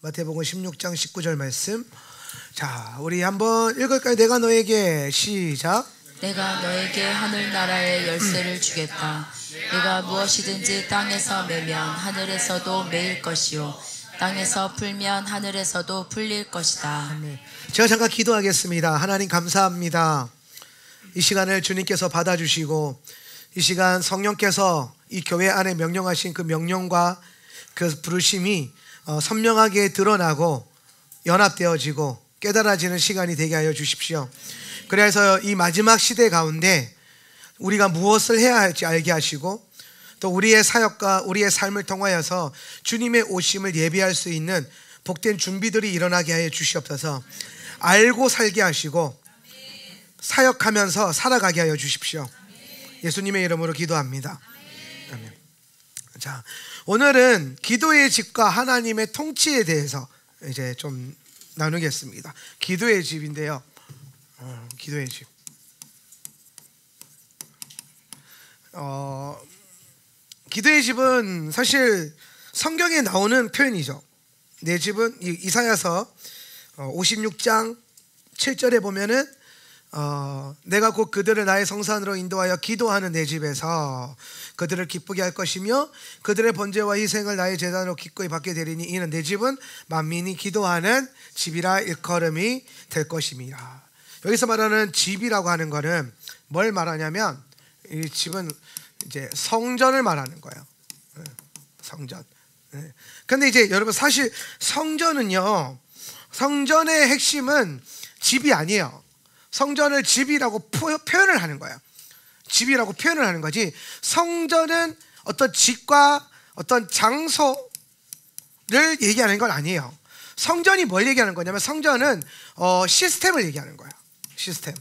마태복음 16장 19절 말씀. 자, 우리 한번 읽을까요? 내가 너에게 시작. 내가 너에게 하늘나라의 열쇠를 주겠다. 내가 무엇이든지 땅에서 매면 하늘에서도 매일 것이요 땅에서 풀면 하늘에서도 풀릴 것이다. 아멘. 제가 잠깐 기도하겠습니다. 하나님 감사합니다. 이 시간을 주님께서 받아주시고 이 시간 성령께서 이 교회 안에 명령하신 그 명령과 그 부르심이 선명하게 드러나고 연합되어지고 깨달아지는 시간이 되게 하여 주십시오. 그래서 이 마지막 시대 가운데 우리가 무엇을 해야 할지 알게 하시고 또 우리의 사역과 우리의 삶을 통하여서 주님의 오심을 예비할 수 있는 복된 준비들이 일어나게 하여 주시옵소서. 알고 살게 하시고 사역하면서 살아가게 하여 주십시오. 예수님의 이름으로 기도합니다. 아멘. 자, 오늘은 기도의 집과 하나님의 통치에 대해서 이제 좀 나누겠습니다. 기도의 집인데요. 기도의 집. 기도의 집은 사실 성경에 나오는 표현이죠. 내 집은 이사야서 56장 7절에 보면은 내가 곧 그들을 나의 성산으로 인도하여 기도하는 내 집에서 그들을 기쁘게 할 것이며 그들의 번제와 희생을 나의 제단으로 기꺼이 받게 되리니 이는 내 집은 만민이 기도하는 집이라 일컬음이 될 것임이라. 여기서 말하는 집이라고 하는 거는 뭘 말하냐면 이 집은 이제 성전을 말하는 거예요. 성전. 근데 이제 여러분 사실 성전은요, 성전의 핵심은 집이 아니에요. 성전을 집이라고 표현을 하는 거예요. 집이라고 표현을 하는 거지, 성전은 어떤 집과 어떤 장소를 얘기하는 건 아니에요. 성전이 뭘 얘기하는 거냐면 성전은 시스템을 얘기하는 거예요. 시스템.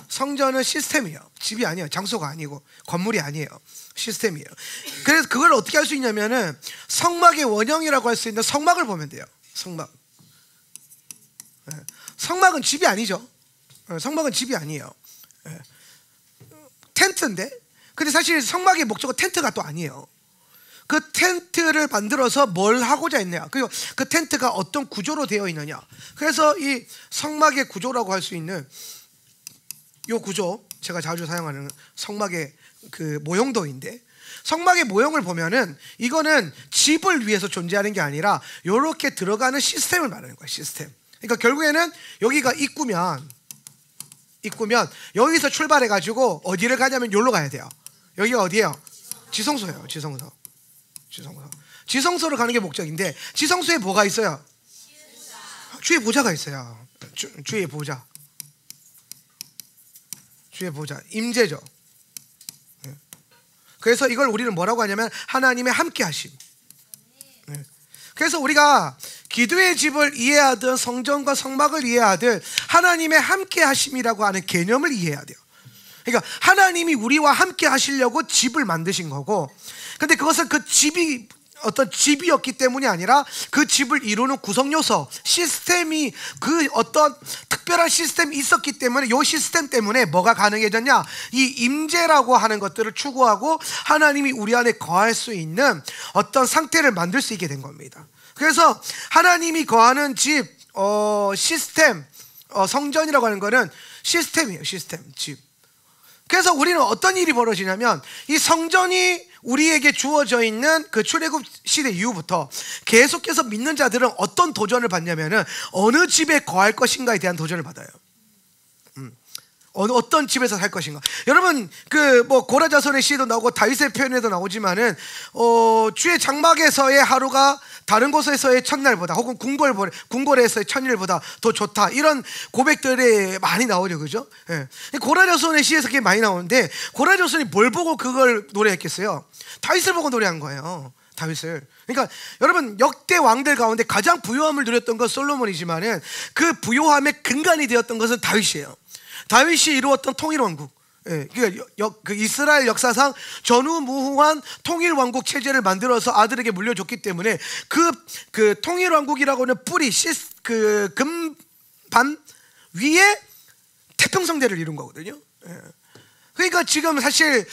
성전은 시스템이에요. 집이 아니에요. 장소가 아니고 건물이 아니에요. 시스템이에요. 그래서 그걸 어떻게 할 수 있냐면은 성막의 원형이라고 할 수 있는 성막을 보면 돼요. 성막. 성막은 집이 아니죠. 성막은 집이 아니에요. 텐트인데, 근데 사실 성막의 목적은 텐트가 또 아니에요. 그 텐트를 만들어서 뭘 하고자 했냐, 그리고 그 텐트가 어떤 구조로 되어 있느냐. 그래서 이 성막의 구조라고 할 수 있는 이 구조, 제가 자주 사용하는 성막의 그 모형도인데, 성막의 모형을 보면은 이거는 집을 위해서 존재하는 게 아니라 이렇게 들어가는 시스템을 말하는 거예요. 시스템. 그러니까 결국에는 여기가 입구면 여기서 출발해가지고 어디를 가냐면 여기로 가야 돼요. 여기가 어디예요? 지성소예요. 지성소로 가는 게 목적인데, 지성소에 뭐가 있어요? 주의 보좌가 있어요. 주의 보좌. 임재죠. 그래서 이걸 우리는 뭐라고 하냐면 하나님의 함께 하심. 그래서 우리가 기도의 집을 이해하든 성전과 성막을 이해하든 하나님의 함께 하심이라고 하는 개념을 이해해야 돼요. 그러니까 하나님이 우리와 함께 하시려고 집을 만드신 거고, 근데 그것은 그 집이 어떤 집이었기 때문이 아니라 그 집을 이루는 구성요소, 시스템이, 그 어떤 특별한 시스템이 있었기 때문에 이 시스템 때문에 뭐가 가능해졌냐, 이 임재라고 하는 것들을 추구하고 하나님이 우리 안에 거할 수 있는 어떤 상태를 만들 수 있게 된 겁니다. 그래서 하나님이 거하는 집, 시스템, 성전이라고 하는 거는 시스템이에요. 시스템, 집. 그래서 우리는 어떤 일이 벌어지냐면 이 성전이 우리에게 주어져 있는 그 출애굽 시대 이후부터 계속해서 믿는 자들은 어떤 도전을 받냐면은 어느 집에 거할 것인가에 대한 도전을 받아요. 어떤 집에서 살 것인가. 여러분 그 뭐 고라자손의 시에도 나오고 다윗의 표현에도 나오지만은 주의 장막에서의 하루가 다른 곳에서의 첫날보다, 혹은 궁궐에서의 천일보다 더 좋다, 이런 고백들이 많이 나오죠, 그죠? 예. 고라자손의 시에서 그게 많이 나오는데, 고라자손이 뭘 보고 그걸 노래했겠어요? 다윗을 보고 노래한 거예요. 다윗을. 그러니까 여러분 역대 왕들 가운데 가장 부요함을 누렸던 건 솔로몬이지만은 그 부요함의 근간이 되었던 것은 다윗이에요. 다윗이 이루었던 통일왕국, 그 이스라엘 역사상 전후무후한 통일왕국 체제를 만들어서 아들에게 물려줬기 때문에 그 통일왕국이라고 하는 뿌리, 그 금반 위에 태평성대를 이룬 거거든요. 그러니까 지금 사실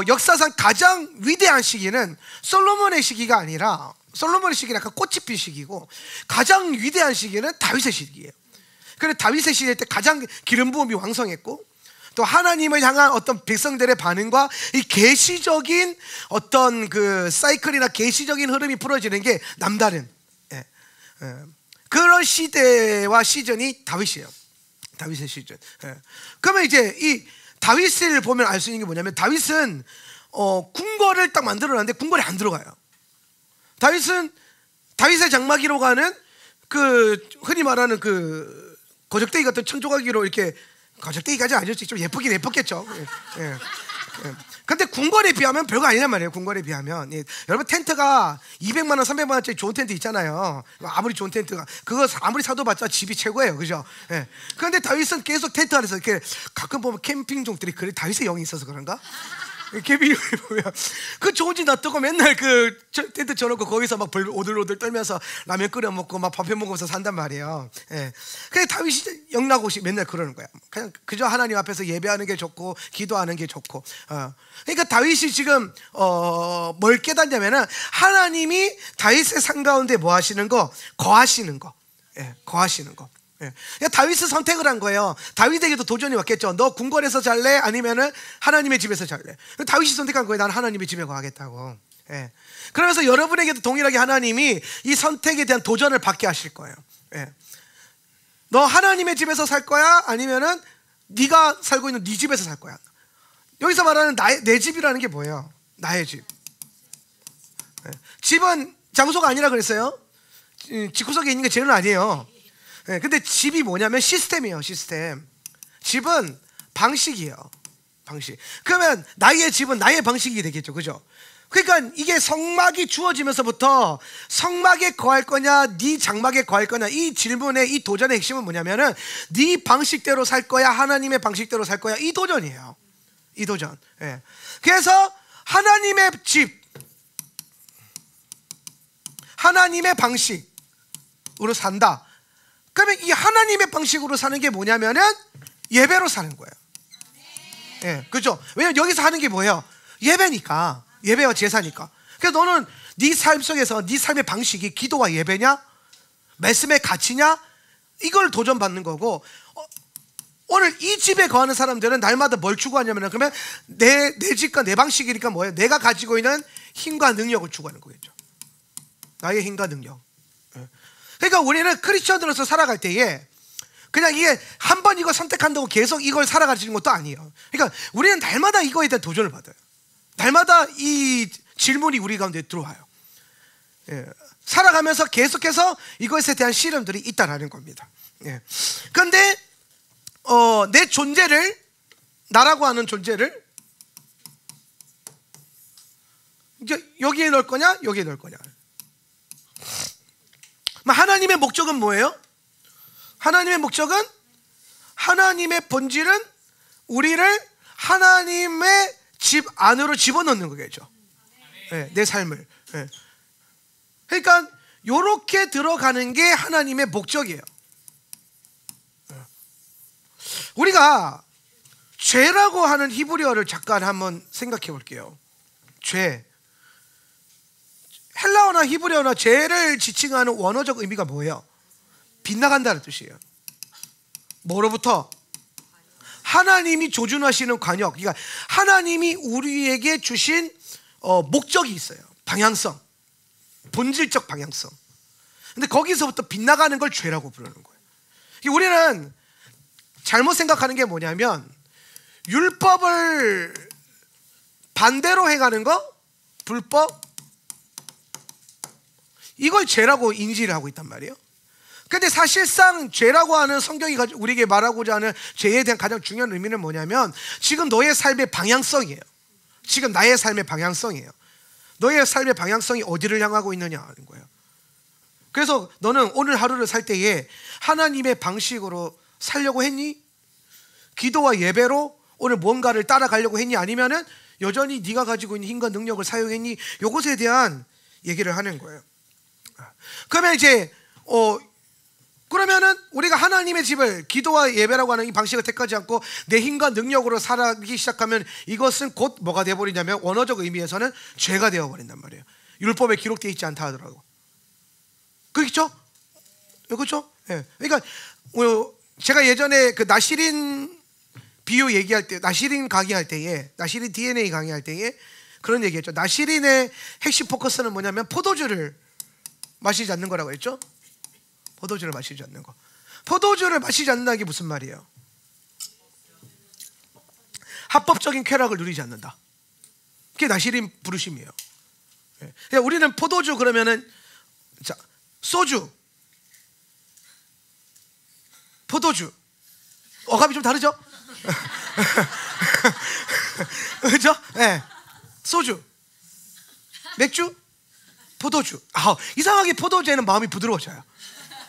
역사상 가장 위대한 시기는 솔로몬의 시기가 아니라, 솔로몬의 시기는 약간 꽃이 필 시기고, 가장 위대한 시기는 다윗의 시기예요. 그래서 다윗의 시대 때 가장 기름 부음이 왕성했고, 또 하나님을 향한 어떤 백성들의 반응과 이 계시적인 어떤 그 사이클이나 계시적인 흐름이 풀어지는 게 남다른 그런 시대와 시즌이 다윗이에요. 다윗의 시즌. 그러면 이제 이 다윗을 보면 알 수 있는 게 뭐냐면, 다윗은 궁궐을 딱 만들어놨는데 궁궐에 안 들어가요. 다윗은 다윗의 장막이로 가는 그 흔히 말하는 그 거적대기 같은 청조각기로 이렇게, 거적대기까지 아니었지, 좀 예쁘긴 예뻤겠죠. 근데 궁궐에 비하면 별거 아니란 말이에요. 궁궐에 비하면. 여러분, 텐트가 200만 원, 300만 원짜리 좋은 텐트 있잖아요. 아무리 좋은 텐트가, 그거 아무리 사도 봤자 집이 최고예요, 그죠? 그런데 다윗은 계속 텐트 안에서 이렇게, 가끔 보면 캠핑족들이 그래, 다윗의 영이 있어서 그런가? 캠핑 보면 그 좋은 집 놔두고 맨날 그 텐트 쳐놓고 거기서 막 오들오들 떨면서 라면 끓여 먹고 막 밥해 먹으면서 산단 말이에요. 그냥 다윗이 영락없이 맨날 그러는 거야. 그냥 그저 하나님 앞에서 예배하는 게 좋고 기도하는 게 좋고. 그러니까 다윗이 지금 뭘 깨닫냐면은, 하나님이 다윗의 삶 가운데 뭐 하시는 거? 거하시는 거. 거하시는 거. 다윗은 선택을 한 거예요. 다윗에게도 도전이 왔겠죠. 너 궁궐에서 잘래? 아니면은 하나님의 집에서 잘래? 다윗이 선택한 거예요. 나는 하나님의 집에 거하겠다고. 그러면서 여러분에게도 동일하게 하나님이 이 선택에 대한 도전을 받게 하실 거예요. 너 하나님의 집에서 살 거야? 아니면은 네가 살고 있는 네 집에서 살 거야? 여기서 말하는 내 집이라는 게 뭐예요? 나의 집. 집은 장소가 아니라 그랬어요. 집구석에 있는 게 죄는 아니에요. 근데 집이 뭐냐면 시스템이에요. 시스템. 집은 방식이에요. 방식. 그러면 나의 집은 나의 방식이 되겠죠, 그죠? 그러니까 이게 성막이 주어지면서부터 성막에 거할 거냐, 네 장막에 거할 거냐, 이 질문의, 이 도전의 핵심은 뭐냐면은, 네 방식대로 살 거야, 하나님의 방식대로 살 거야, 이 도전이에요. 이 도전. 그래서 하나님의 집, 하나님의 방식으로 산다. 그러면 이 하나님의 방식으로 사는 게 뭐냐면은 예배로 사는 거예요. 그렇죠? 왜냐면 여기서 하는 게 뭐예요? 예배니까. 예배와 제사니까. 그래서 너는 네 삶 속에서 네 삶의 방식이 기도와 예배냐, 말씀의 가치냐, 이걸 도전받는 거고, 오늘 이 집에 거하는 사람들은 날마다 뭘 추구하냐면, 그러면 내 집과 내 방식이니까 뭐예요? 내가 가지고 있는 힘과 능력을 추구하는 거겠죠. 나의 힘과 능력. 그러니까 우리는 크리스천으로서 살아갈 때에 그냥 이게 한 번 이거 선택한다고 계속 이걸 살아가시는 것도 아니에요. 그러니까 우리는 날마다 이거에 대한 도전을 받아요. 날마다 이 질문이 우리 가운데 들어와요. 살아가면서 계속해서 이것에 대한 시련들이 있다라는 겁니다. 그런데 내 존재를, 나라고 하는 존재를 여기에 넣을 거냐, 여기에 넣을 거냐. 하나님의 목적은 뭐예요? 하나님의 목적은, 하나님의 본질은 우리를 하나님의 집 안으로 집어넣는 거겠죠. 내 삶을. 그러니까 이렇게 들어가는 게 하나님의 목적이에요. 우리가 죄라고 하는 히브리어를 잠깐 한번 생각해 볼게요. 죄. 헬라어나 히브리어나 죄를 지칭하는 원어적 의미가 뭐예요? 빗나간다는 뜻이에요. 뭐로부터? 하나님이 조준하시는 관역. 그러니까 하나님이 우리에게 주신 목적이 있어요. 방향성, 본질적 방향성. 근데 거기서부터 빗나가는 걸 죄라고 부르는 거예요. 우리는 잘못 생각하는 게 뭐냐면, 율법을 반대로 행하는 거, 불법, 이걸 죄라고 인지를 하고 있단 말이에요. 근데 사실상 죄라고 하는 성경이 우리에게 말하고자 하는 죄에 대한 가장 중요한 의미는 뭐냐면, 지금 너의 삶의 방향성이에요. 지금 나의 삶의 방향성이에요. 너의 삶의 방향성이 어디를 향하고 있느냐 하는 거예요. 그래서 너는 오늘 하루를 살 때에 하나님의 방식으로 살려고 했니? 기도와 예배로 오늘 뭔가를 따라가려고 했니? 아니면은 여전히 네가 가지고 있는 힘과 능력을 사용했니? 이것에 대한 얘기를 하는 거예요. 그러면 이제 그러면은 우리가 하나님의 집을 기도와 예배라고 하는 이 방식을 택하지 않고 내 힘과 능력으로 살아가기 시작하면 이것은 곧 뭐가 되어버리냐면 원어적 의미에서는 죄가 되어버린단 말이에요. 율법에 기록되어 있지 않다 하더라고. 그렇죠? 그렇죠? 예. 그러니까 제가 예전에 그 나시린 비유 얘기할 때, 나시린 강의할 때에, 나시린 DNA 강의할 때에 그런 얘기했죠. 나시린의 핵심 포커스는 뭐냐면 포도주를 마시지 않는 거라고 했죠. 포도주를 마시지 않는 거. 포도주를 마시지 않는다는 게 무슨 말이에요? 합법적인 쾌락을 누리지 않는다. 그게 나시린 부르심이에요. 예. 우리는 포도주 그러면은 자, 소주, 포도주, 어감이 좀 다르죠? 그렇죠? 네. 소주, 맥주, 포도주. 이상하게 포도주에는 마음이 부드러워져요.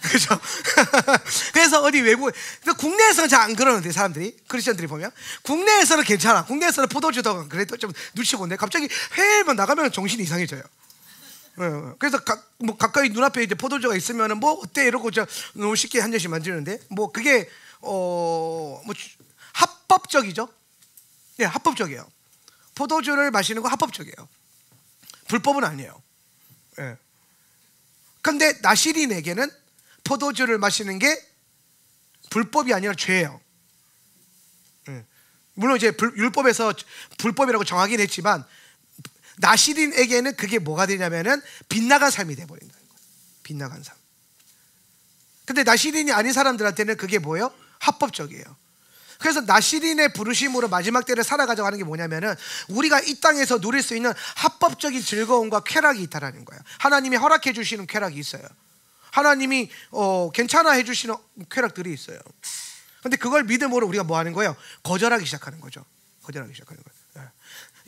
그렇죠? 그래서 어디 외국, 국내에서는 잘 안 그러는데 사람들이, 크리스천들이 보면 국내에서는 괜찮아. 국내에서는 포도주도 그래도 좀 눈치 보는데 갑자기 해외만 나가면 정신이 이상해져요. 그래서 가까이 눈앞에 이제 포도주가 있으면은 뭐 어때 이러고 너무 쉽게 한 잔씩 만지는데 뭐 그게 뭐 합법적이죠. 네, 합법적이에요. 포도주를 마시는 거 합법적이에요. 불법은 아니에요. 예. 근데 나시린에게는 포도주를 마시는 게 불법이 아니라 죄예요. 예. 물론 이제 율법에서 불법이라고 정하긴 했지만 나시린에게는 그게 뭐가 되냐면은 빗나간 삶이 돼버린다는 거예요. 빗나간 삶. 근데 나시린이 아닌 사람들한테는 그게 뭐예요? 합법적이에요. 그래서 나시린의 부르심으로 마지막 때를 살아가자고 하는 게 뭐냐면은 우리가 이 땅에서 누릴 수 있는 합법적인 즐거움과 쾌락이 있다라는 거예요. 하나님이 허락해 주시는 쾌락이 있어요. 하나님이 괜찮아 해주시는 쾌락들이 있어요. 근데 그걸 믿음으로 우리가 뭐 하는 거예요? 거절하기 시작하는 거죠. 거절하기 시작하는 거예요.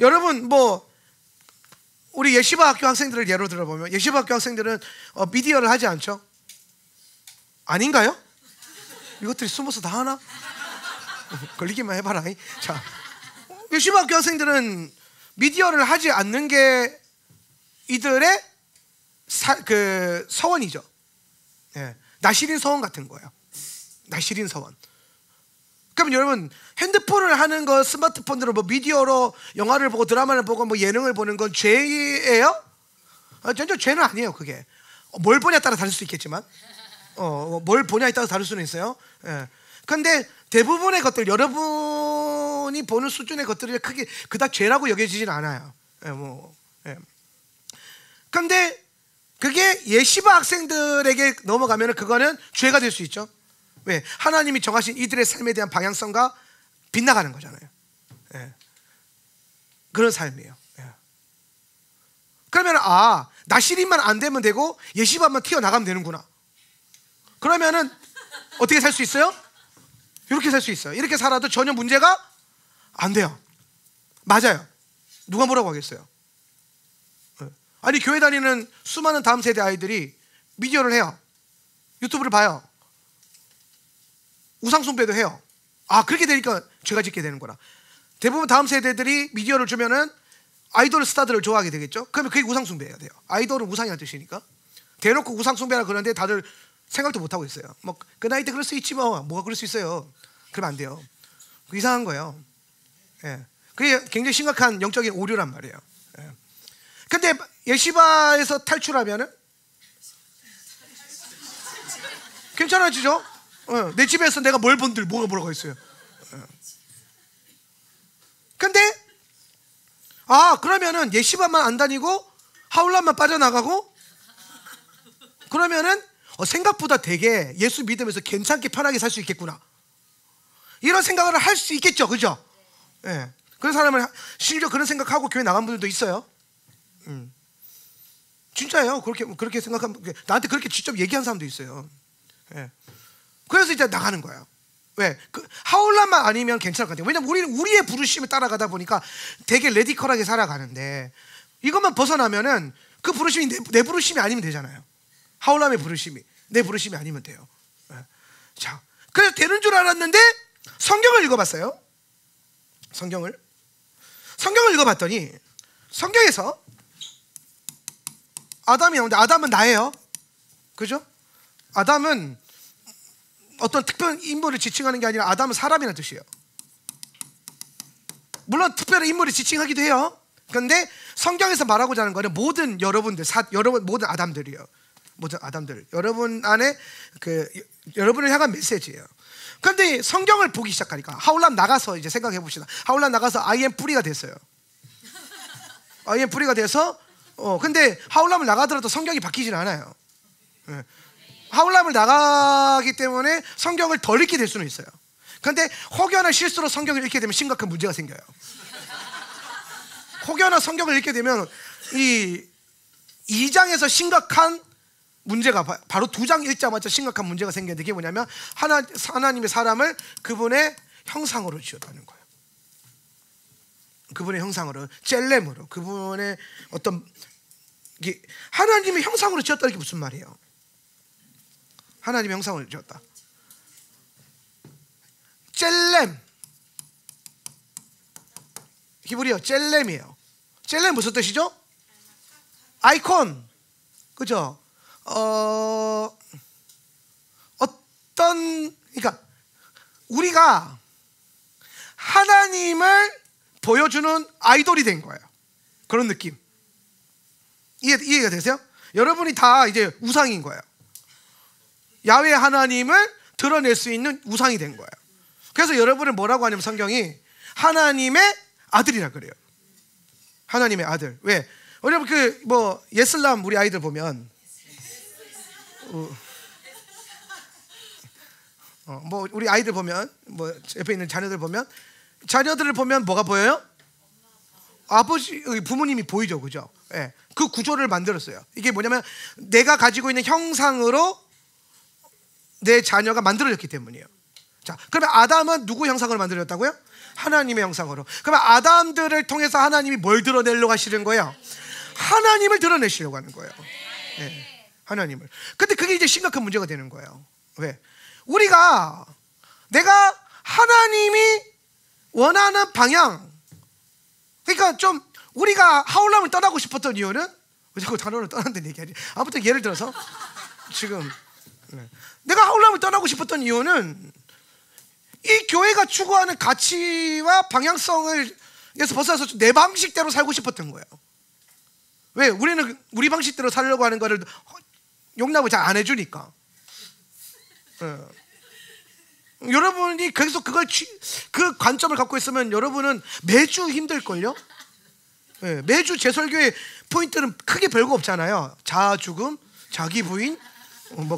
여러분 뭐 우리 예시바 학교 학생들을 예로 들어보면 예시바 학교 학생들은 미디어를 하지 않죠? 아닌가요? 이것들이 숨어서 다 하나? 걸리기만 해봐라. 자, 예시바 학교 학생들은 미디어를 하지 않는 게 이들의 그 서원이죠. 예, 나시린 서원 같은 거예요. 나시린 서원. 그럼 여러분 핸드폰을 하는 거 스마트폰으로 뭐 미디어로 영화를 보고 드라마를 보고 뭐 예능을 보는 건 죄예요? 전혀 죄는 아니에요. 그게 뭘 보냐에 따라 다를 수 있겠지만 뭘 보냐에 따라 다를 수는 있어요. 예. 근데 대부분의 것들 여러분이 보는 수준의 것들이 크게 그닥 죄라고 여겨지진 않아요. 예, 뭐. 예. 근데 그게 예시바 학생들에게 넘어가면 그거는 죄가 될 수 있죠. 왜? 하나님이 정하신 이들의 삶에 대한 방향성과 빗나가는 거잖아요. 예. 그런 삶이에요. 예. 그러면 나시린만 안 되면 되고 예시바만 튀어나가면 되는구나. 그러면은 어떻게 살 수 있어요? 이렇게 살 수 있어요. 이렇게 살아도 전혀 문제가 안 돼요. 맞아요. 누가 뭐라고 하겠어요? 예. 아니 교회 다니는 수많은 다음 세대 아이들이 미디어를 해요. 유튜브를 봐요. 우상숭배도 해요. 그렇게 되니까 죄가 짓게 되는구나. 대부분 다음 세대들이 미디어를 주면은 아이돌 스타들을 좋아하게 되겠죠. 그러면 그게 우상숭배가 돼요. 아이돌은 우상이라는 뜻이니까. 대놓고 우상숭배라 그러는데 다들 생각도 못 하고 있어요. 뭐 그 나이 때 그럴 수 있지 뭐가 그럴 수 있어요. 그러면 안 돼요. 이상한 거예요. 예. 그게 굉장히 심각한 영적인 오류란 말이에요. 예. 근데 예시바에서 탈출하면은 괜찮아지죠? 내 집에서 내가 뭘 본들 뭐가 뭐라고 있어요. 근데 그러면은 예시바만 안 다니고 하울란만 빠져나가고 그러면은 생각보다 되게 예수 믿으면서 괜찮게 편하게 살 수 있겠구나. 이런 생각을 할 수 있겠죠, 그죠? 예. 그런 사람은 심지어 그런 생각하고 교회 나간 분들도 있어요. 진짜예요. 그렇게 생각하면 나한테 그렇게 직접 얘기한 사람도 있어요. 예. 그래서 이제 나가는 거예요. 왜? 하울란만 아니면 괜찮을 것 같아요. 왜냐면 우리는 우리의 부르심을 따라가다 보니까 되게 레디컬하게 살아가는데 이것만 벗어나면은 그 부르심이 내 부르심이 아니면 되잖아요. 하울람의 부르심이 내 부르심이 아니면 돼요. 자, 그래서 되는 줄 알았는데 성경을 읽어봤어요. 성경을 읽어봤더니 성경에서 아담이 나오는데 아담은 나예요. 그죠? 아담은 어떤 특별한 인물을 지칭하는 게 아니라 아담은 사람이라는 뜻이에요. 물론 특별한 인물을 지칭하기도 해요. 그런데 성경에서 말하고자 하는 거는 모든 여러분들, 모든 아담들이에요. 모든 아담들, 여러분 안에 여러분을 향한 메시지예요. 그런데 성경을 보기 시작하니까 하울람 나가서 이제 생각해 봅시다. 하울람 나가서 I am 뿌리가 됐어요. I am 뿌리가 돼서 근데 하울람을 나가더라도 성경이 바뀌진 않아요. 하울람을 나가기 때문에 성경을 덜 읽게 될 수는 있어요. 그런데 혹여나 실수로 성경을 읽게 되면 심각한 문제가 생겨요. 혹여나 성경을 읽게 되면 이 2장에서 심각한 문제가 바로 2장 읽자마자 심각한 문제가 생겼는데, 그게 뭐냐면 하나님의 사람을 그분의 형상으로 지었다는 거예요. 그분의 형상으로, 젤렘으로, 그분의 어떤 하나님의 형상으로 지었다는 게 무슨 말이에요? 하나님의 형상으로 지었다. 젤렘, 히브리어 젤렘이에요. 젤렘 무슨 뜻이죠? 아이콘, 그죠? 그러니까 우리가 하나님을 보여주는 아이돌이 된 거예요. 그런 느낌. 이해가 되세요? 여러분이 다 이제 우상인 거예요. 야훼 하나님을 드러낼 수 있는 우상이 된 거예요. 그래서 여러분을 뭐라고 하냐면 성경이 하나님의 아들이라 그래요. 하나님의 아들. 왜? 여러분 예슬람 우리 아이들 보면 우리 아이들 보면 옆에 있는 자녀들 보면 자녀들을 보면 뭐가 보여요? 부모님이 보이죠, 그죠? 예. 그 구조를 만들었어요. 이게 뭐냐면 내가 가지고 있는 형상으로 내 자녀가 만들어졌기 때문이에요. 자, 그러면 아담은 누구 형상으로 만들어졌다고요? 하나님의 형상으로. 그러면 아담들을 통해서 하나님이 뭘 드러내려고 하시는 거예요? 하나님을 드러내시려고 하는 거예요. 예. 하나님을. 근데 그게 이제 심각한 문제가 되는 거예요. 왜? 내가 하나님이 원하는 방향, 그러니까 좀 우리가 하울람을 떠나고 싶었던 이유는, 왜 자꾸 단어를 떠난다는 얘기하지? 아무튼 예를 들어서 지금 내가 하울람을 떠나고 싶었던 이유는 이 교회가 추구하는 가치와 방향성을 에서 벗어나서 내 방식대로 살고 싶었던 거예요. 왜? 우리는 우리 방식대로 살려고 하는 거를 용납을 잘 안 해주니까. 여러분이 계속 그 관점을 갖고 있으면 여러분은 매주 힘들걸요? 매주 제 설교의 포인트는 크게 별거 없잖아요. 자아 죽음, 자기 부인,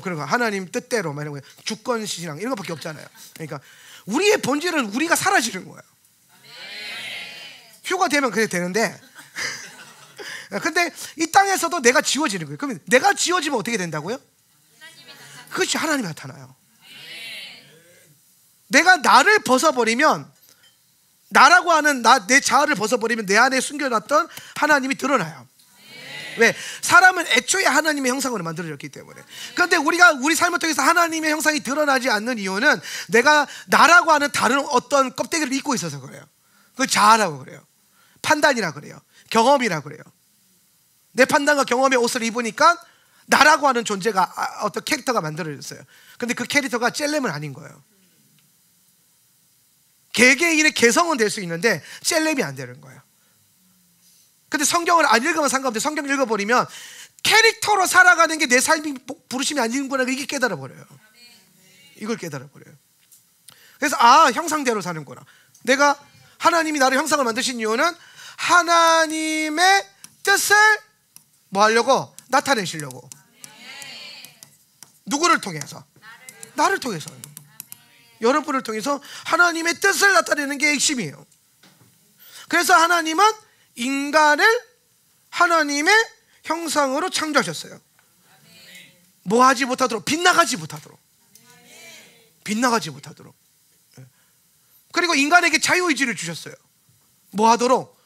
그런 거, 하나님 뜻대로, 주권 신앙 이런 것밖에 없잖아요. 그러니까 우리의 본질은 우리가 사라지는 거예요. 휴가 되면 그래 되는데 근데 이 땅에서도 내가 지워지는 거예요. 그러면 내가 지워지면 어떻게 된다고요? 그렇지, 하나님이 나타나요. 내가 나를 벗어버리면, 나라고 하는 내 자아를 벗어버리면 내 안에 숨겨놨던 하나님이 드러나요. 왜? 사람은 애초에 하나님의 형상으로 만들어졌기 때문에. 그런데 우리가 우리 삶을 통해서 하나님의 형상이 드러나지 않는 이유는 내가 나라고 하는 다른 어떤 껍데기를 입고 있어서 그래요. 그걸 자아라고 그래요. 판단이라 그래요. 경험이라 그래요. 내 판단과 경험의 옷을 입으니까 나라고 하는 존재가, 어떤 캐릭터가 만들어졌어요. 근데 그 캐릭터가 젤렘은 아닌 거예요. 개개인의 개성은 될 수 있는데 젤렘이 안 되는 거예요. 근데 성경을 안 읽으면 상관없는데 성경 읽어버리면 캐릭터로 살아가는 게 내 삶이 부르심이 아니구나, 이게 깨달아버려요. 이걸 깨달아버려요. 그래서 형상대로 사는구나. 내가 하나님이 나를 형상을 만드신 이유는 하나님의 뜻을 뭐 하려고? 나타내시려고. 누구를 통해서? 나를 통해서. 여러분을 통해서 하나님의 뜻을 나타내는 게 핵심이에요. 그래서 하나님은 인간을 하나님의 형상으로 창조하셨어요. 뭐 하지 못하도록, 빗나가지 못하도록. 빗나가지 못하도록. 그리고 인간에게 자유의지를 주셨어요. 뭐 하도록?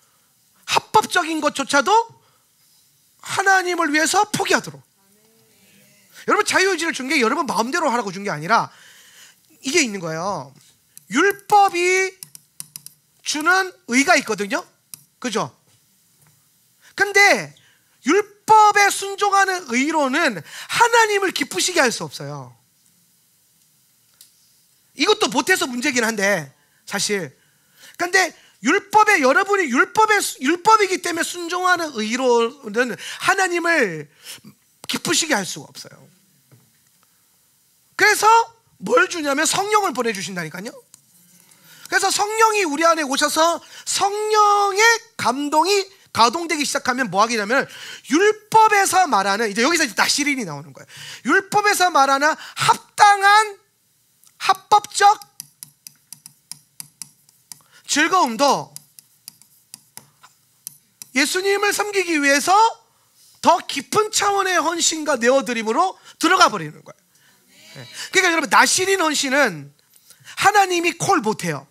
합법적인 것조차도 하나님을 위해서 포기하도록. 여러분, 자유의지를 준 게 여러분 마음대로 하라고 준 게 아니라 이게 있는 거예요. 율법이 주는 의가 있거든요. 그죠? 근데 율법에 순종하는 의로는 하나님을 기쁘시게 할 수 없어요. 이것도 못해서 문제긴 한데 사실. 근데 율법에 여러분이 율법이기 때문에 순종하는 의로는 하나님을 기쁘시게 할 수가 없어요. 그래서 뭘 주냐면 성령을 보내주신다니까요. 그래서 성령이 우리 안에 오셔서 성령의 감동이 가동되기 시작하면 뭐 하겠냐면 율법에서 말하는, 이제 여기서 이제 나시린이 나오는 거예요. 율법에서 말하는 합당한 합법적 즐거움도 예수님을 섬기기 위해서 더 깊은 차원의 헌신과 내어드림으로 들어가 버리는 거예요. 그러니까 여러분, 나시린 헌신은 하나님이 콜 못해요.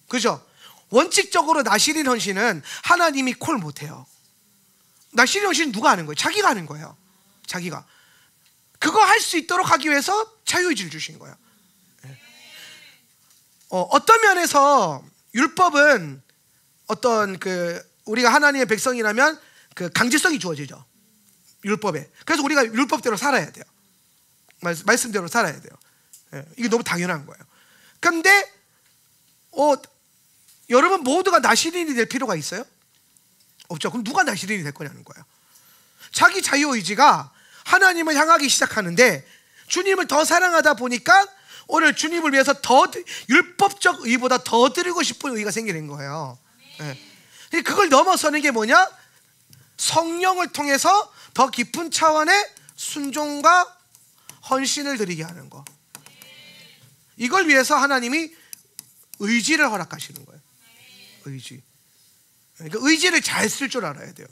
그죠? 원칙적으로 나시린 헌신은 하나님이 콜 못해요. 나시린 헌신은 누가 하는 거예요? 자기가 하는 거예요. 자기가. 그거 할 수 있도록 하기 위해서 자유의지를 주신 거예요. 어떤 면에서 율법은 어떤 우리가 하나님의 백성이라면 강제성이 주어지죠. 율법에. 그래서 우리가 율법대로 살아야 돼요. 말씀대로 살아야 돼요. 이게 너무 당연한 거예요. 그런데 여러분 모두가 나시린이 될 필요가 있어요? 없죠. 그럼 누가 나시린이 될 거냐는 거예요. 자기 자유의지가 하나님을 향하기 시작하는데 주님을 더 사랑하다 보니까 오늘 주님을 위해서 더 율법적 의보다 더 드리고 싶은 의가 생기는 거예요. 그걸 넘어서는 게 뭐냐? 성령을 통해서 더 깊은 차원의 순종과 헌신을 드리게 하는 거. 이걸 위해서 하나님이 의지를 허락하시는 거예요. 의지. 그러니까 의지를 잘 쓸 줄 알아야 돼요.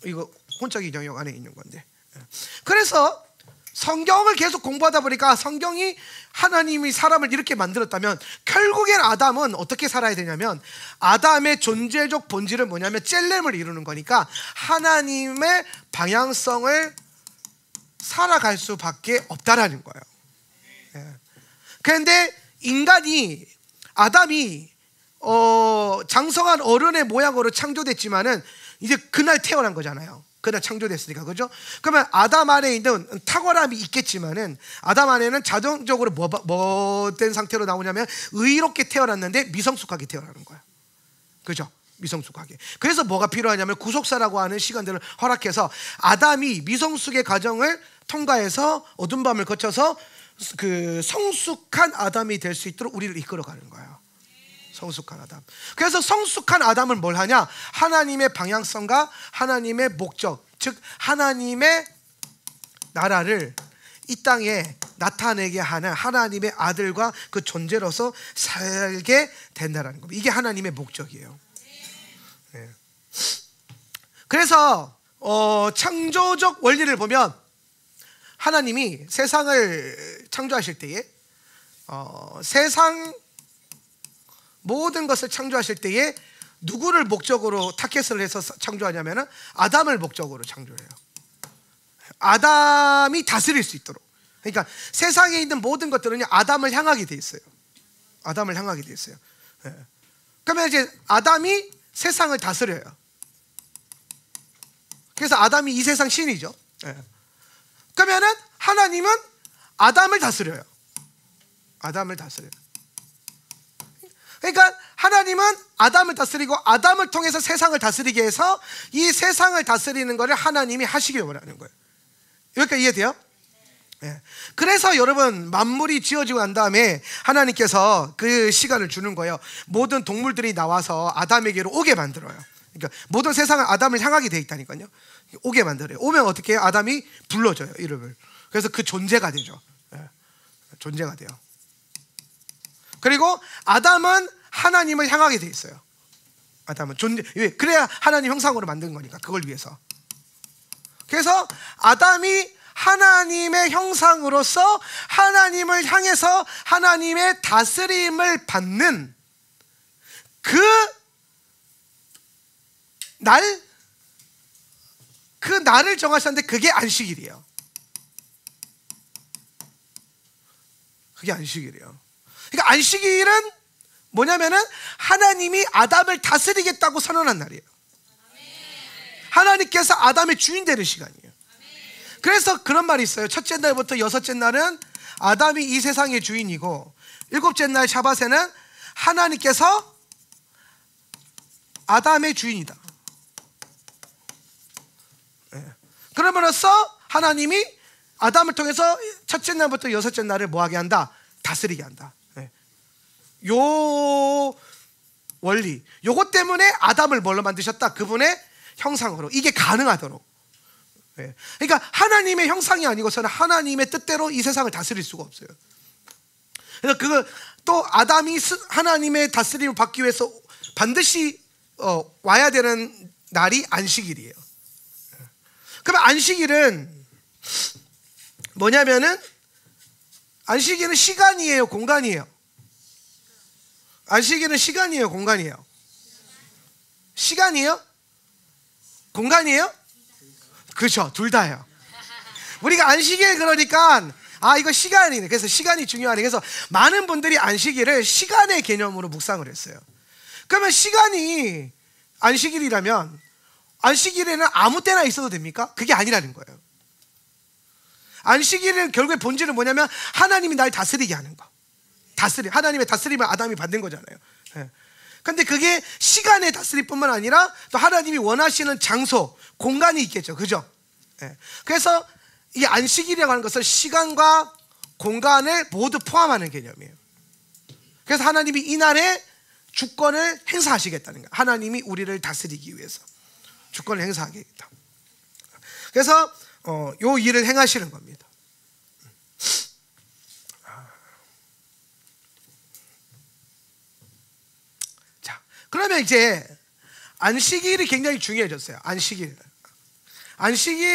이거 혼자기 영역 안에 있는 건데. 그래서 성경을 계속 공부하다 보니까 성경이 하나님이 사람을 이렇게 만들었다면 결국엔 아담은 어떻게 살아야 되냐면 아담의 존재적 본질은 뭐냐면 젤렘을 이루는 거니까 하나님의 방향성을 살아갈 수밖에 없다라는 거예요. 그런데 인간이 아담이 장성한 어른의 모양으로 창조됐지만은 이제 그날 태어난 거잖아요. 그날 창조됐으니까. 그죠? 그러면 아담 안에 있는 탁월함이 있겠지만은 아담 안에는 자동적으로 뭐 된 상태로 나오냐면 의롭게 태어났는데 미성숙하게 태어나는 거야. 그죠? 미성숙하게. 그래서 뭐가 필요하냐면 구속사라고 하는 시간들을 허락해서 아담이 미성숙의 과정을 통과해서 어둠 밤을 거쳐서 성숙한 아담이 될 수 있도록 우리를 이끌어가는 거예요. 성숙한 아담. 그래서 성숙한 아담은 뭘 하냐? 하나님의 방향성과 하나님의 목적, 즉 하나님의 나라를 이 땅에 나타내게 하는 하나님의 아들과 그 존재로서 살게 된다는 겁니다. 이게 하나님의 목적이에요. 네. 그래서 창조적 원리를 보면 하나님이 세상을 창조하실 때에 세상 모든 것을 창조하실 때에 누구를 목적으로 타겟을 해서 창조하냐면 아담을 목적으로 창조해요. 아담이 다스릴 수 있도록. 그러니까 세상에 있는 모든 것들은 아담을 향하게 돼 있어요. 아담을 향하게 돼 있어요. 그러면 이제 아담이 세상을 다스려요. 그래서 아담이 이 세상 신이죠. 그러면은 하나님은 아담을 다스려요. 아담을 다스려요. 그러니까 하나님은 아담을 다스리고 아담을 통해서 세상을 다스리게 해서 이 세상을 다스리는 것을 하나님이 하시길 원하는 거예요. 여기까지 이해돼요? 네. 그래서 여러분 만물이 지어지고 난 다음에 하나님께서 그 시간을 주는 거예요. 모든 동물들이 나와서 아담에게로 오게 만들어요. 그러니까 모든 세상은 아담을 향하게 돼 있다니까요. 오게 만들어요. 오면 어떻게 해요? 아담이 불러줘요, 이름을. 그래서 그 존재가 되죠. 네. 존재가 돼요. 그리고 아담은 하나님을 향하게 돼 있어요. 아담은 존재. 왜? 그래야 하나님 형상으로 만든 거니까. 그걸 위해서. 그래서 아담이 하나님의 형상으로서 하나님을 향해서 하나님의 다스림을 받는 그 날을 정하셨는데 그게 안식일이에요. 그게 안식일이에요. 그러니까 안식일은 뭐냐면은 하나님이 아담을 다스리겠다고 선언한 날이에요. 하나님께서 아담의 주인 되는 시간이에요. 그래서 그런 말이 있어요. 첫째 날부터 여섯째 날은 아담이 이 세상의 주인이고, 일곱째 날 샤밧에는 하나님께서 아담의 주인이다. 그러므로써 하나님이 아담을 통해서 첫째 날부터 여섯째 날을 뭐하게 한다? 다스리게 한다. 요 원리, 요것 때문에 아담을 뭘로 만드셨다? 그분의 형상으로. 이게 가능하도록. 그러니까 하나님의 형상이 아니고서는 하나님의 뜻대로 이 세상을 다스릴 수가 없어요. 그래서 그거 또 아담이 하나님의 다스림을 받기 위해서 반드시 와야 되는 날이 안식일이에요. 그러면 안식일은 뭐냐면은, 안식일은 시간이에요, 공간이에요? 안식일은 시간이에요, 공간이에요? 시간이에요? 공간이에요? 그렇죠, 둘 다예요. 우리가 안식일 그러니까 이거 시간이네. 그래서 시간이 중요하네. 그래서 많은 분들이 안식일을 시간의 개념으로 묵상을 했어요. 그러면 시간이 안식일이라면 안식일에는 아무 때나 있어도 됩니까? 그게 아니라는 거예요. 안식일은 결국에 본질은 뭐냐면 하나님이 날 다스리게 하는 거. 하나님의 다스림을 아담이 받는 거잖아요. 근데 그게 시간의 다스림뿐만 아니라 또 하나님이 원하시는 장소, 공간이 있겠죠. 그죠? 그래서 이 안식일이라고 하는 것은 시간과 공간을 모두 포함하는 개념이에요. 그래서 하나님이 이날에 주권을 행사하시겠다는 거예요. 하나님이 우리를 다스리기 위해서 주권을 행사하겠다. 그래서 요 일을 행하시는 겁니다. 자, 그러면 이제 안식일이 굉장히 중요해졌어요. 안식일을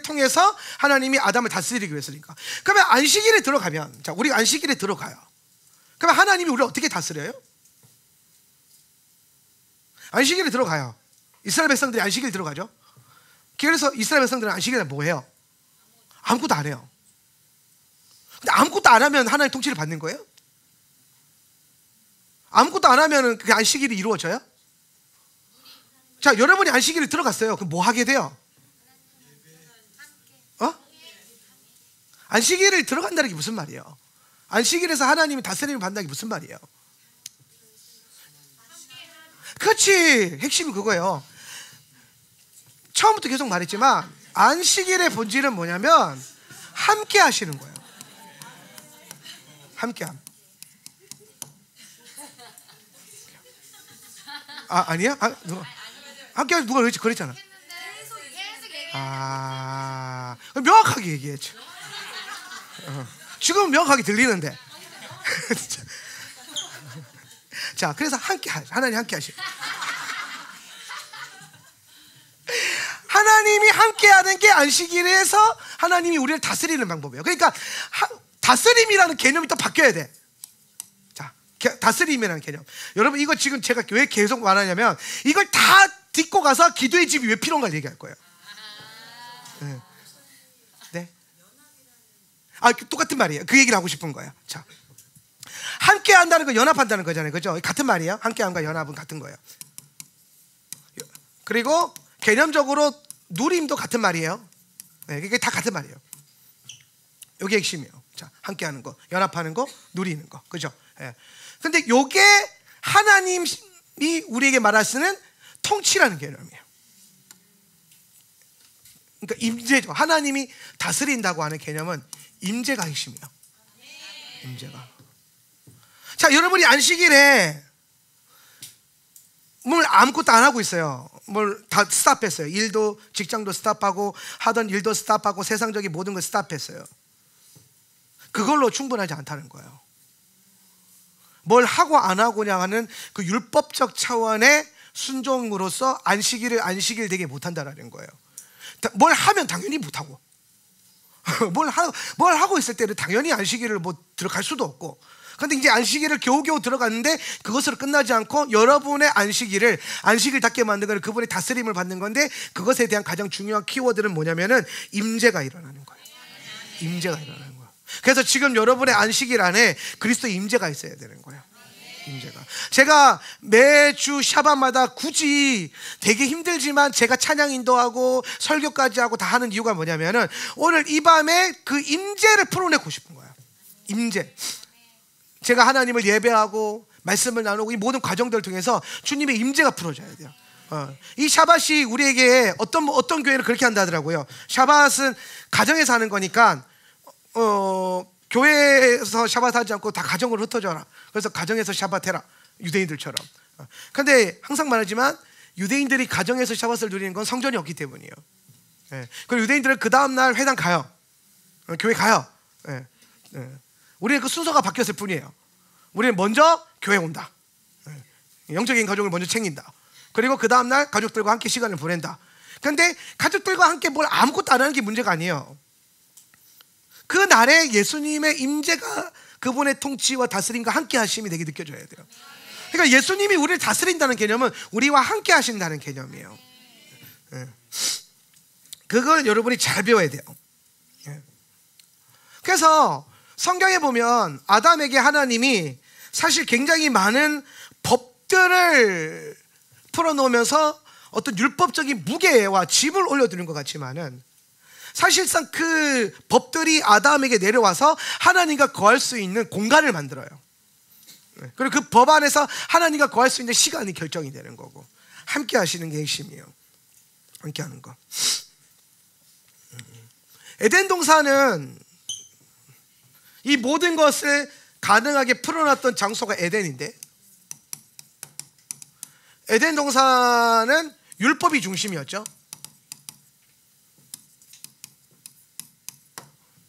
통해서 하나님이 아담을 다스리기 위해서니까. 그러면 안식일에 들어가면, 자, 우리가 안식일에 들어가요. 그러면 하나님이 우리를 어떻게 다스려요? 안식일에 들어가요. 이스라엘 백성들이 안식일 들어가죠. 그래서 이스라엘 백성들은 안식일에 뭐 해요? 아무것도 안 해요. 근데 아무것도 안 하면 하나님의 통치를 받는 거예요? 아무것도 안 하면 그 안식일이 이루어져요? 자, 여러분이 안식일에 들어갔어요. 그럼 뭐 하게 돼요? 안식일에 들어간다는 게 무슨 말이에요? 안식일에서 하나님이 다스림을 받는다는 게 무슨 말이에요? 그렇지, 핵심이 그거예요. 처음부터 계속 말했지만 안식일의 본질은 뭐냐면 함께 하시는 거예요. 함께함. 아니야? 누가? 함께 누가 그랬잖아. 명확하게 얘기했죠. 지금 명확하게 들리는데. 자, 그래서 하나님 함께 하시고, 하나님이 함께하는 게 안식일에서 하나님이 우리를 다스리는 방법이에요. 그러니까 다스림이라는 개념이 또 바뀌어야 돼. 자, 다스림이라는 개념. 여러분, 이거 지금 제가 왜 계속 말하냐면 이걸 다 딛고 가서 기도의 집이 왜 필요한가 얘기할 거예요. 네. 똑같은 말이에요. 그 얘기를 하고 싶은 거예요. 자, 함께 한다는 건 연합한다는 거잖아요. 그죠? 같은 말이에요. 함께함과 연합은 같은 거예요. 그리고 개념적으로 누림도 같은 말이에요. 네, 이게 다 같은 말이에요. 이게 핵심이에요. 자, 함께하는 거, 연합하는 거, 누리는 거, 그죠? 예. 근데 이게 하나님이 우리에게 말하시는 통치라는 개념이에요. 그러니까 임재죠. 하나님이 다스린다고 하는 개념은 임재가 핵심이에요. 임재가. 자, 여러분이 안식일에 뭘 아무것도 안 하고 있어요. 뭘 다 스탑했어요. 일도, 직장도 스탑하고, 하던 일도 스탑하고, 세상적인 모든 걸 스탑했어요. 그걸로 충분하지 않다는 거예요. 뭘 하고 안 하고냐 하는 그 율법적 차원의 순종으로서 안식일 되게 못한다는 거예요. 뭘 하면 당연히 못하고, 뭘 하고 있을 때는 당연히 안식일을 뭐 들어갈 수도 없고. 근데 이제 안식일을 겨우겨우 들어갔는데 그것으로 끝나지 않고 여러분의 안식일답게 만든 건 그분의 다스림을 받는 건데, 그것에 대한 가장 중요한 키워드는 뭐냐면은 임재가 일어나는 거예요. 임재가 일어나는 거예요. 그래서 지금 여러분의 안식일 안에 그리스도의 임재가 있어야 되는 거예요. 임재가. 제가 매주 샤바마다 굳이 되게 힘들지만 제가 찬양 인도하고 설교까지 하고 다 하는 이유가 뭐냐면은 오늘 이 밤에 그 임재를 풀어내고 싶은 거예요. 임재. 제가 하나님을 예배하고 말씀을 나누고 이 모든 과정들을 통해서 주님의 임재가 풀어져야 돼요. 이 샤밧이 우리에게 어떤 교회는 그렇게 한다 하더라고요. 샤밧은 가정에서 하는 거니까 교회에서 샤밧 하지 않고 다 가정으로 흩어져라. 그래서 가정에서 샤밧 해라. 유대인들처럼. 근데 항상 말하지만 유대인들이 가정에서 샤밧을 누리는 건 성전이 없기 때문이에요. 그리고 유대인들은 그 다음날 회당 가요. 교회 가요. 우리는 그 순서가 바뀌었을 뿐이에요. 우리는 먼저 교회 온다. 영적인 가족을 먼저 챙긴다. 그리고 그 다음날 가족들과 함께 시간을 보낸다. 그런데 가족들과 함께 뭘 아무것도 안 하는 게 문제가 아니에요. 그 날에 예수님의 임재가 그분의 통치와 다스림과 함께 하심이 되게 느껴져야 돼요. 그러니까 예수님이 우리를 다스린다는 개념은 우리와 함께 하신다는 개념이에요. 그걸 여러분이 잘 배워야 돼요. 그래서 성경에 보면 아담에게 하나님이 사실 굉장히 많은 법들을 풀어놓으면서 어떤 율법적인 무게와 짐을 올려두는 것 같지만은 사실상 그 법들이 아담에게 내려와서 하나님과 거할 수 있는 공간을 만들어요. 그리고 그 법 안에서 하나님과 거할 수 있는 시간이 결정이 되는 거고, 함께 하시는 게 핵심이에요. 함께 하는 거. 에덴 동산은 이 모든 것을 가능하게 풀어놨던 장소가 에덴인데, 에덴 동산은 율법이 중심이었죠.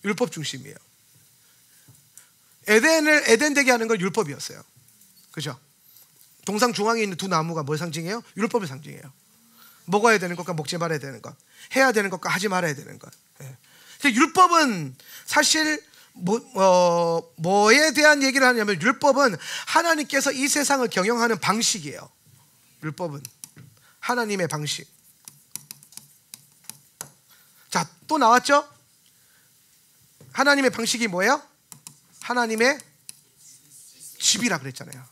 율법 중심이에요. 에덴을 에덴 되게 하는 건 율법이었어요. 그죠? 동상 중앙에 있는 두 나무가 뭘 상징해요? 율법을 상징해요. 먹어야 되는 것과 먹지 말아야 되는 것, 해야 되는 것과 하지 말아야 되는 것. 율법은 사실 뭐에 대한 얘기를 하냐면, 율법은 하나님께서 이 세상을 경영하는 방식이에요. 율법은 하나님의 방식. 자, 또 나왔죠? 하나님의 방식이 뭐예요? 하나님의 집이라 그랬잖아요.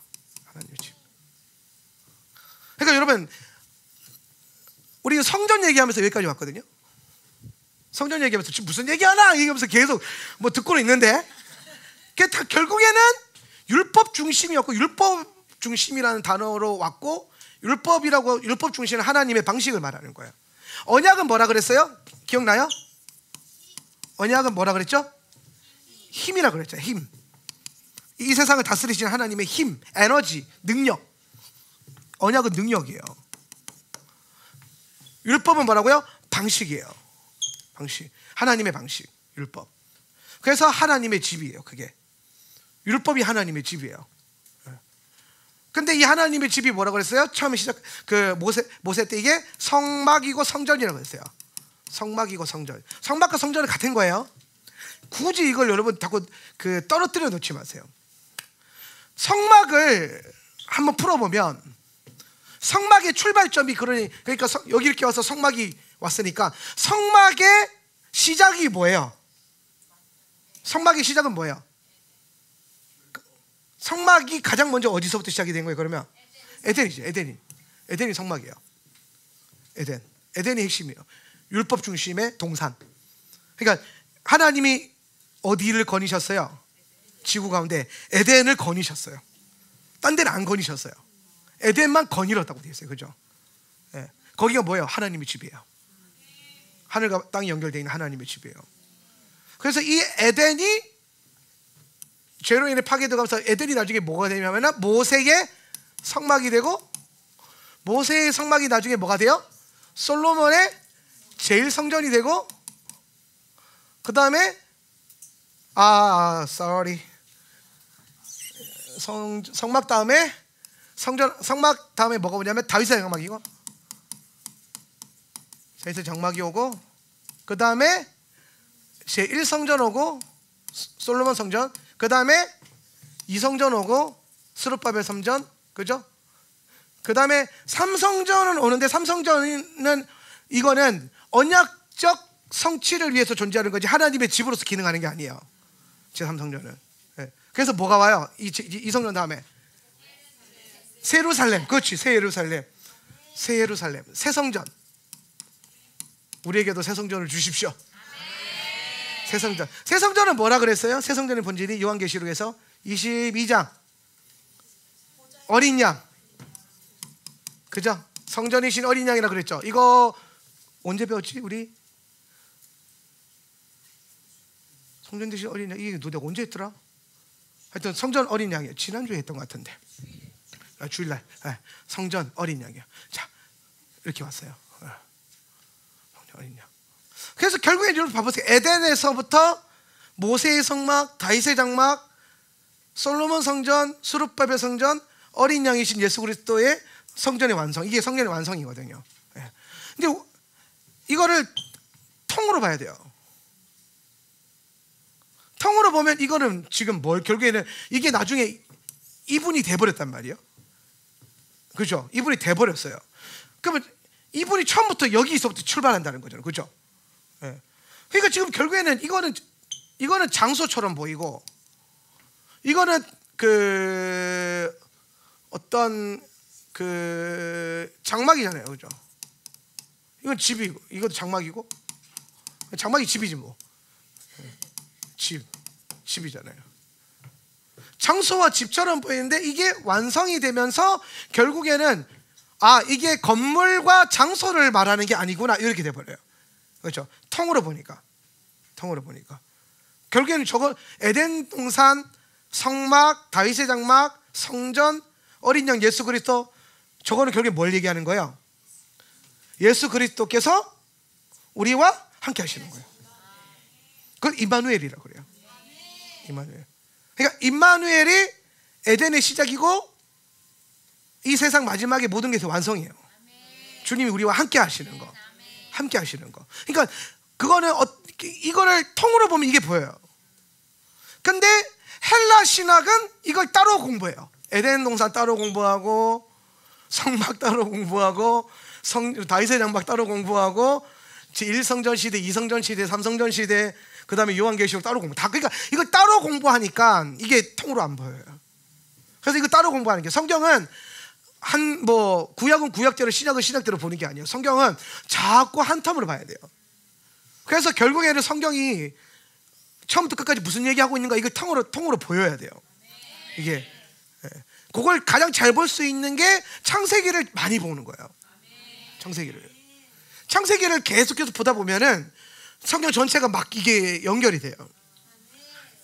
하나님의 집. 그러니까 여러분, 우리 성전 얘기하면서 여기까지 왔거든요. 성전 얘기하면서 지금 무슨 얘기하나 얘기하면서 계속 뭐 듣고는 있는데, 그게 다 결국에는 율법 중심이었고, 율법 중심이라는 단어로 왔고, 율법 중심은 하나님의 방식을 말하는 거예요. 언약은 뭐라 그랬어요? 기억나요? 언약은 뭐라 그랬죠? 힘이라 그랬죠. 힘. 이 세상을 다스리시는 하나님의 힘, 에너지, 능력. 언약은 능력이에요. 율법은 뭐라고요? 방식이에요. 방식. 하나님의 방식, 율법. 그래서 하나님의 집이에요. 그게 율법이 하나님의 집이에요. 근데 이 하나님의 집이 뭐라고 그랬어요? 처음에 그 모세 때 이게 성막이고 성전이라고 했어요. 성막이고 성전. 성막과 성전은 같은 거예요. 굳이 이걸 여러분 자꾸 떨어뜨려 놓지 마세요. 성막을 한번 풀어보면, 성막의 출발점이 그러니까 여기 이렇게 와서 성막이 왔으니까, 성막의 시작이 뭐예요? 성막의 시작은 뭐예요? 성막이 가장 먼저 어디서부터 시작이 된 거예요? 그러면 에덴이죠. 에덴이 성막이에요. 에덴이 핵심이에요. 율법 중심의 동산. 그러니까 하나님이 어디를 거니셨어요? 지구 가운데 에덴을 거니셨어요. 딴 데는 안 거니셨어요. 에덴만 거닐었다고 되어 있어요. 그죠? 네. 거기가 뭐예요? 하나님의 집이에요. 하늘과 땅이 연결되어 있는 하나님의 집이에요. 그래서 이 에덴이 죄로 인해 파괴되면서 에덴이 나중에 뭐가 되냐면 모세의 성막이 되고, 모세의 성막이 나중에 뭐가 돼요? 솔로몬의 제일 성전이 되고, 그 다음에 성막 다음에 성막 다음에 뭐가 오냐면 다윗의 장막이고, 다윗의 장막이 오고, 그 다음에 제1성전 오고 솔로몬 성전, 그 다음에 2성전 오고 스룹바벨 성전, 그죠? 그 다음에 3성전은 오는데, 3성전은 이거는 언약적 성취를 위해서 존재하는 거지 하나님의 집으로서 기능하는 게 아니에요. 제3성전은. 네. 그래서 뭐가 와요? 이 성전 다음에 새 예루살렘, 그렇지, 새 예루살렘, 새 예루살렘, 새 성전. 우리에게도 새 성전을 주십시오. 새 성전. 새 성전은 뭐라 그랬어요? 새 성전의 본질이 요한계시록에서 22장 어린 양, 그죠? 성전이신 어린 양이라 그랬죠. 이거 언제 배웠지 우리? 성전 대신 어린 양, 이게 도대체 언제 했더라? 하여튼 성전 어린 양이에요. 지난주에 했던 것 같은데. 주일날 성전 어린 양이요. 자, 이렇게 왔어요. 성전 어린 양. 그래서 결국에 여러분 봐보세요. 에덴에서부터 모세의 성막, 다윗의 장막, 솔로몬 성전, 수룹바벨 성전, 어린 양이신 예수 그리스도의 성전의 완성. 이게 성전의 완성이거든요. 근데 이거를 통으로 봐야 돼요. 통으로 보면 이거는 지금 결국에는 이게 나중에 이분이 돼버렸단 말이에요. 그죠? 이분이 돼버렸어요. 그러면 이분이 처음부터 여기서부터 출발한다는 거잖아요. 그죠? 그러니까 지금 결국에는 이거는 장소처럼 보이고, 이거는 어떤 장막이잖아요. 그죠? 이건 집이고, 이것도 장막이고, 장막이 집이지 뭐. 집이잖아요. 장소와 집처럼 보이는데 이게 완성이 되면서 결국에는 이게 건물과 장소를 말하는 게 아니구나 이렇게 돼버려요. 그렇죠? 통으로 보니까 결국에는 저거 에덴 동산, 성막, 다윗의 장막, 성전, 어린 양 예수 그리스도, 저거는 결국에 뭘 얘기하는 거예요? 예수 그리스도께서 우리와 함께 하시는 거예요. 그건 임마누엘이라고 그래요. 임마누엘. 그러니까 임마누엘이 에덴의 시작이고 이 세상 마지막에 모든 게 완성이에요. 주님이 우리와 함께 하시는 거. 함께 하시는 거. 그러니까 그거는 이거를 통으로 보면 이게 보여요. 근데 헬라 신학은 이걸 따로 공부해요. 에덴 동산 따로 공부하고, 성막 따로 공부하고, 다윗의 장막 따로 공부하고, 1성전 시대, 2성전 시대, 3성전 시대, 그 다음에 요한계시록 따로 공부. 그러니까 이걸 따로 공부하니까 이게 통으로 안 보여요. 그래서 이거 따로 공부하는 게, 성경은 구약은 구약대로, 신약은 신약대로 보는 게 아니에요. 성경은 자꾸 한 텀으로 봐야 돼요. 그래서 결국에는 성경이 처음부터 끝까지 무슨 얘기하고 있는가, 이거 통으로 보여야 돼요. 이게. 그걸 가장 잘 볼 수 있는 게 창세기를 많이 보는 거예요. 창세기를 계속해서 보다 보면은 성경 전체가 막 이게 연결이 돼요.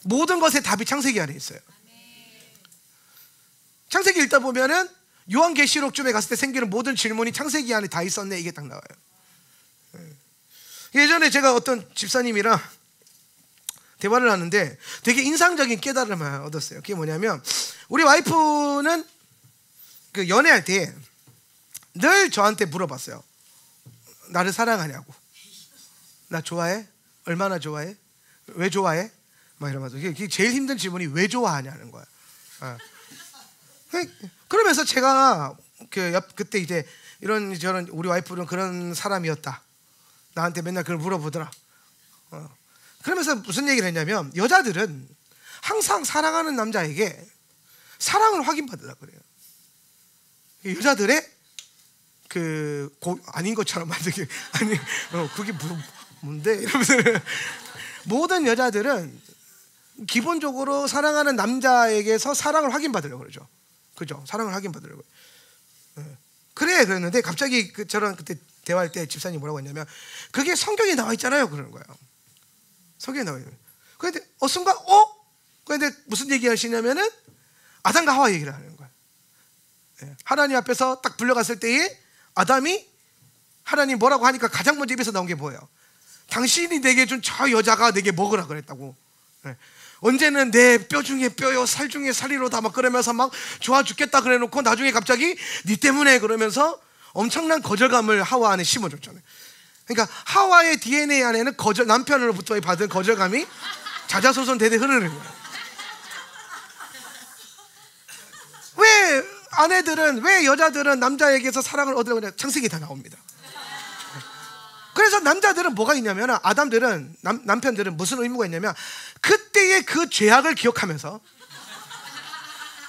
모든 것의 답이 창세기 안에 있어요. 창세기 읽다 보면은 요한계시록쯤에 갔을 때 생기는 모든 질문이 창세기 안에 다 있었네, 이게 딱 나와요. 예전에 제가 어떤 집사님이랑 대화를 하는데 되게 인상적인 깨달음을 얻었어요. 그게 뭐냐면, 우리 와이프는 연애할 때 늘 저한테 물어봤어요. 나를 사랑하냐고. 나 좋아해? 얼마나 좋아해? 왜 좋아해? 막 이러면서. 그게 제일 힘든 질문이 왜 좋아하냐는 거야. 그러면서 제가 그때 이제 저런 우리 와이프는 그런 사람이었다. 나한테 맨날 그걸 물어보더라. 그러면서 무슨 얘기를 했냐면, 여자들은 항상 사랑하는 남자에게 사랑을 확인받으려고 그래요. 여자들의 아닌 것처럼 만들기, 아니, 그게 뭔데? 이러면서 모든 여자들은 기본적으로 사랑하는 남자에게서 사랑을 확인받으려고 그러죠. 그죠? 사랑을 확인받으려고. 그래, 그랬는데 갑자기 저랑 그때 대화할 때 집사님이 뭐라고 했냐면, 그게 성경에 나와 있잖아요, 그러는 거예요. 성경에 나와 있는. 그런데 순간 그런데 무슨 얘기 하시냐면은 아담과 하와 얘기를 하는 거예요. 하나님 앞에서 딱 불려갔을 때에 아담이 하나님 뭐라고 하니까 가장 먼저 입에서 나온 게 뭐예요? 당신이 내게 준 저 여자가 내게 먹으라 그랬다고. 언제는 내 뼈 중에 뼈요, 살 중에 살이로다 막 그러면서 막 좋아 죽겠다 그래놓고 나중에 갑자기 네 때문에 그러면서 엄청난 거절감을 하와 안에 심어줬잖아요. 그러니까 하와의 DNA 안에는 남편으로부터 받은 거절감이 자자손손 대대 흐르는 거예요. 왜 여자들은 남자에게서 사랑을 얻으려고 하냐? 창세기에 다 나옵니다. 그래서 남자들은 뭐가 있냐면, 아담들은 남편들은 무슨 의무가 있냐면, 그때의 그 죄악을 기억하면서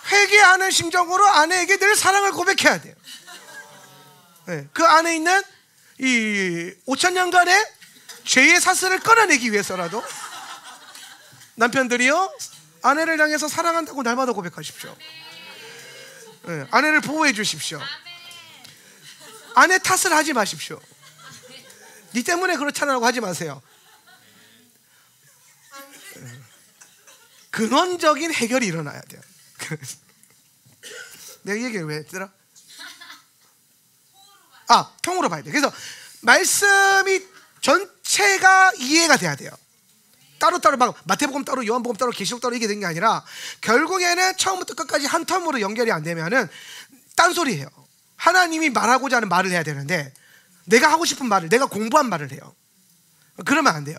회개하는 심정으로 아내에게 늘 사랑을 고백해야 돼요. 네, 그 안에 있는 이 5,000년간의 죄의 사슬을 끊어내기 위해서라도 남편들이요, 아내를 향해서 사랑한다고 날마다 고백하십시오. 네, 아내를 보호해 주십시오. 아내 탓을 하지 마십시오. 네 때문에 그렇잖아라고 하지 마세요. 근원적인 해결이 일어나야 돼요. 내가 이 얘기를 왜 했더라? 통으로 봐야 돼요. 그래서 말씀이 전체가 이해가 돼야 돼요. 따로따로 막 마태복음 따로, 요한복음 따로, 계시록 따로 이게 된 게 아니라 결국에는 처음부터 끝까지 한 텀으로 연결이 안 되면은 딴소리예요. 하나님이 말하고자 하는 말을 해야 되는데 내가 하고 싶은 말을, 내가 공부한 말을 해요. 그러면 안 돼요.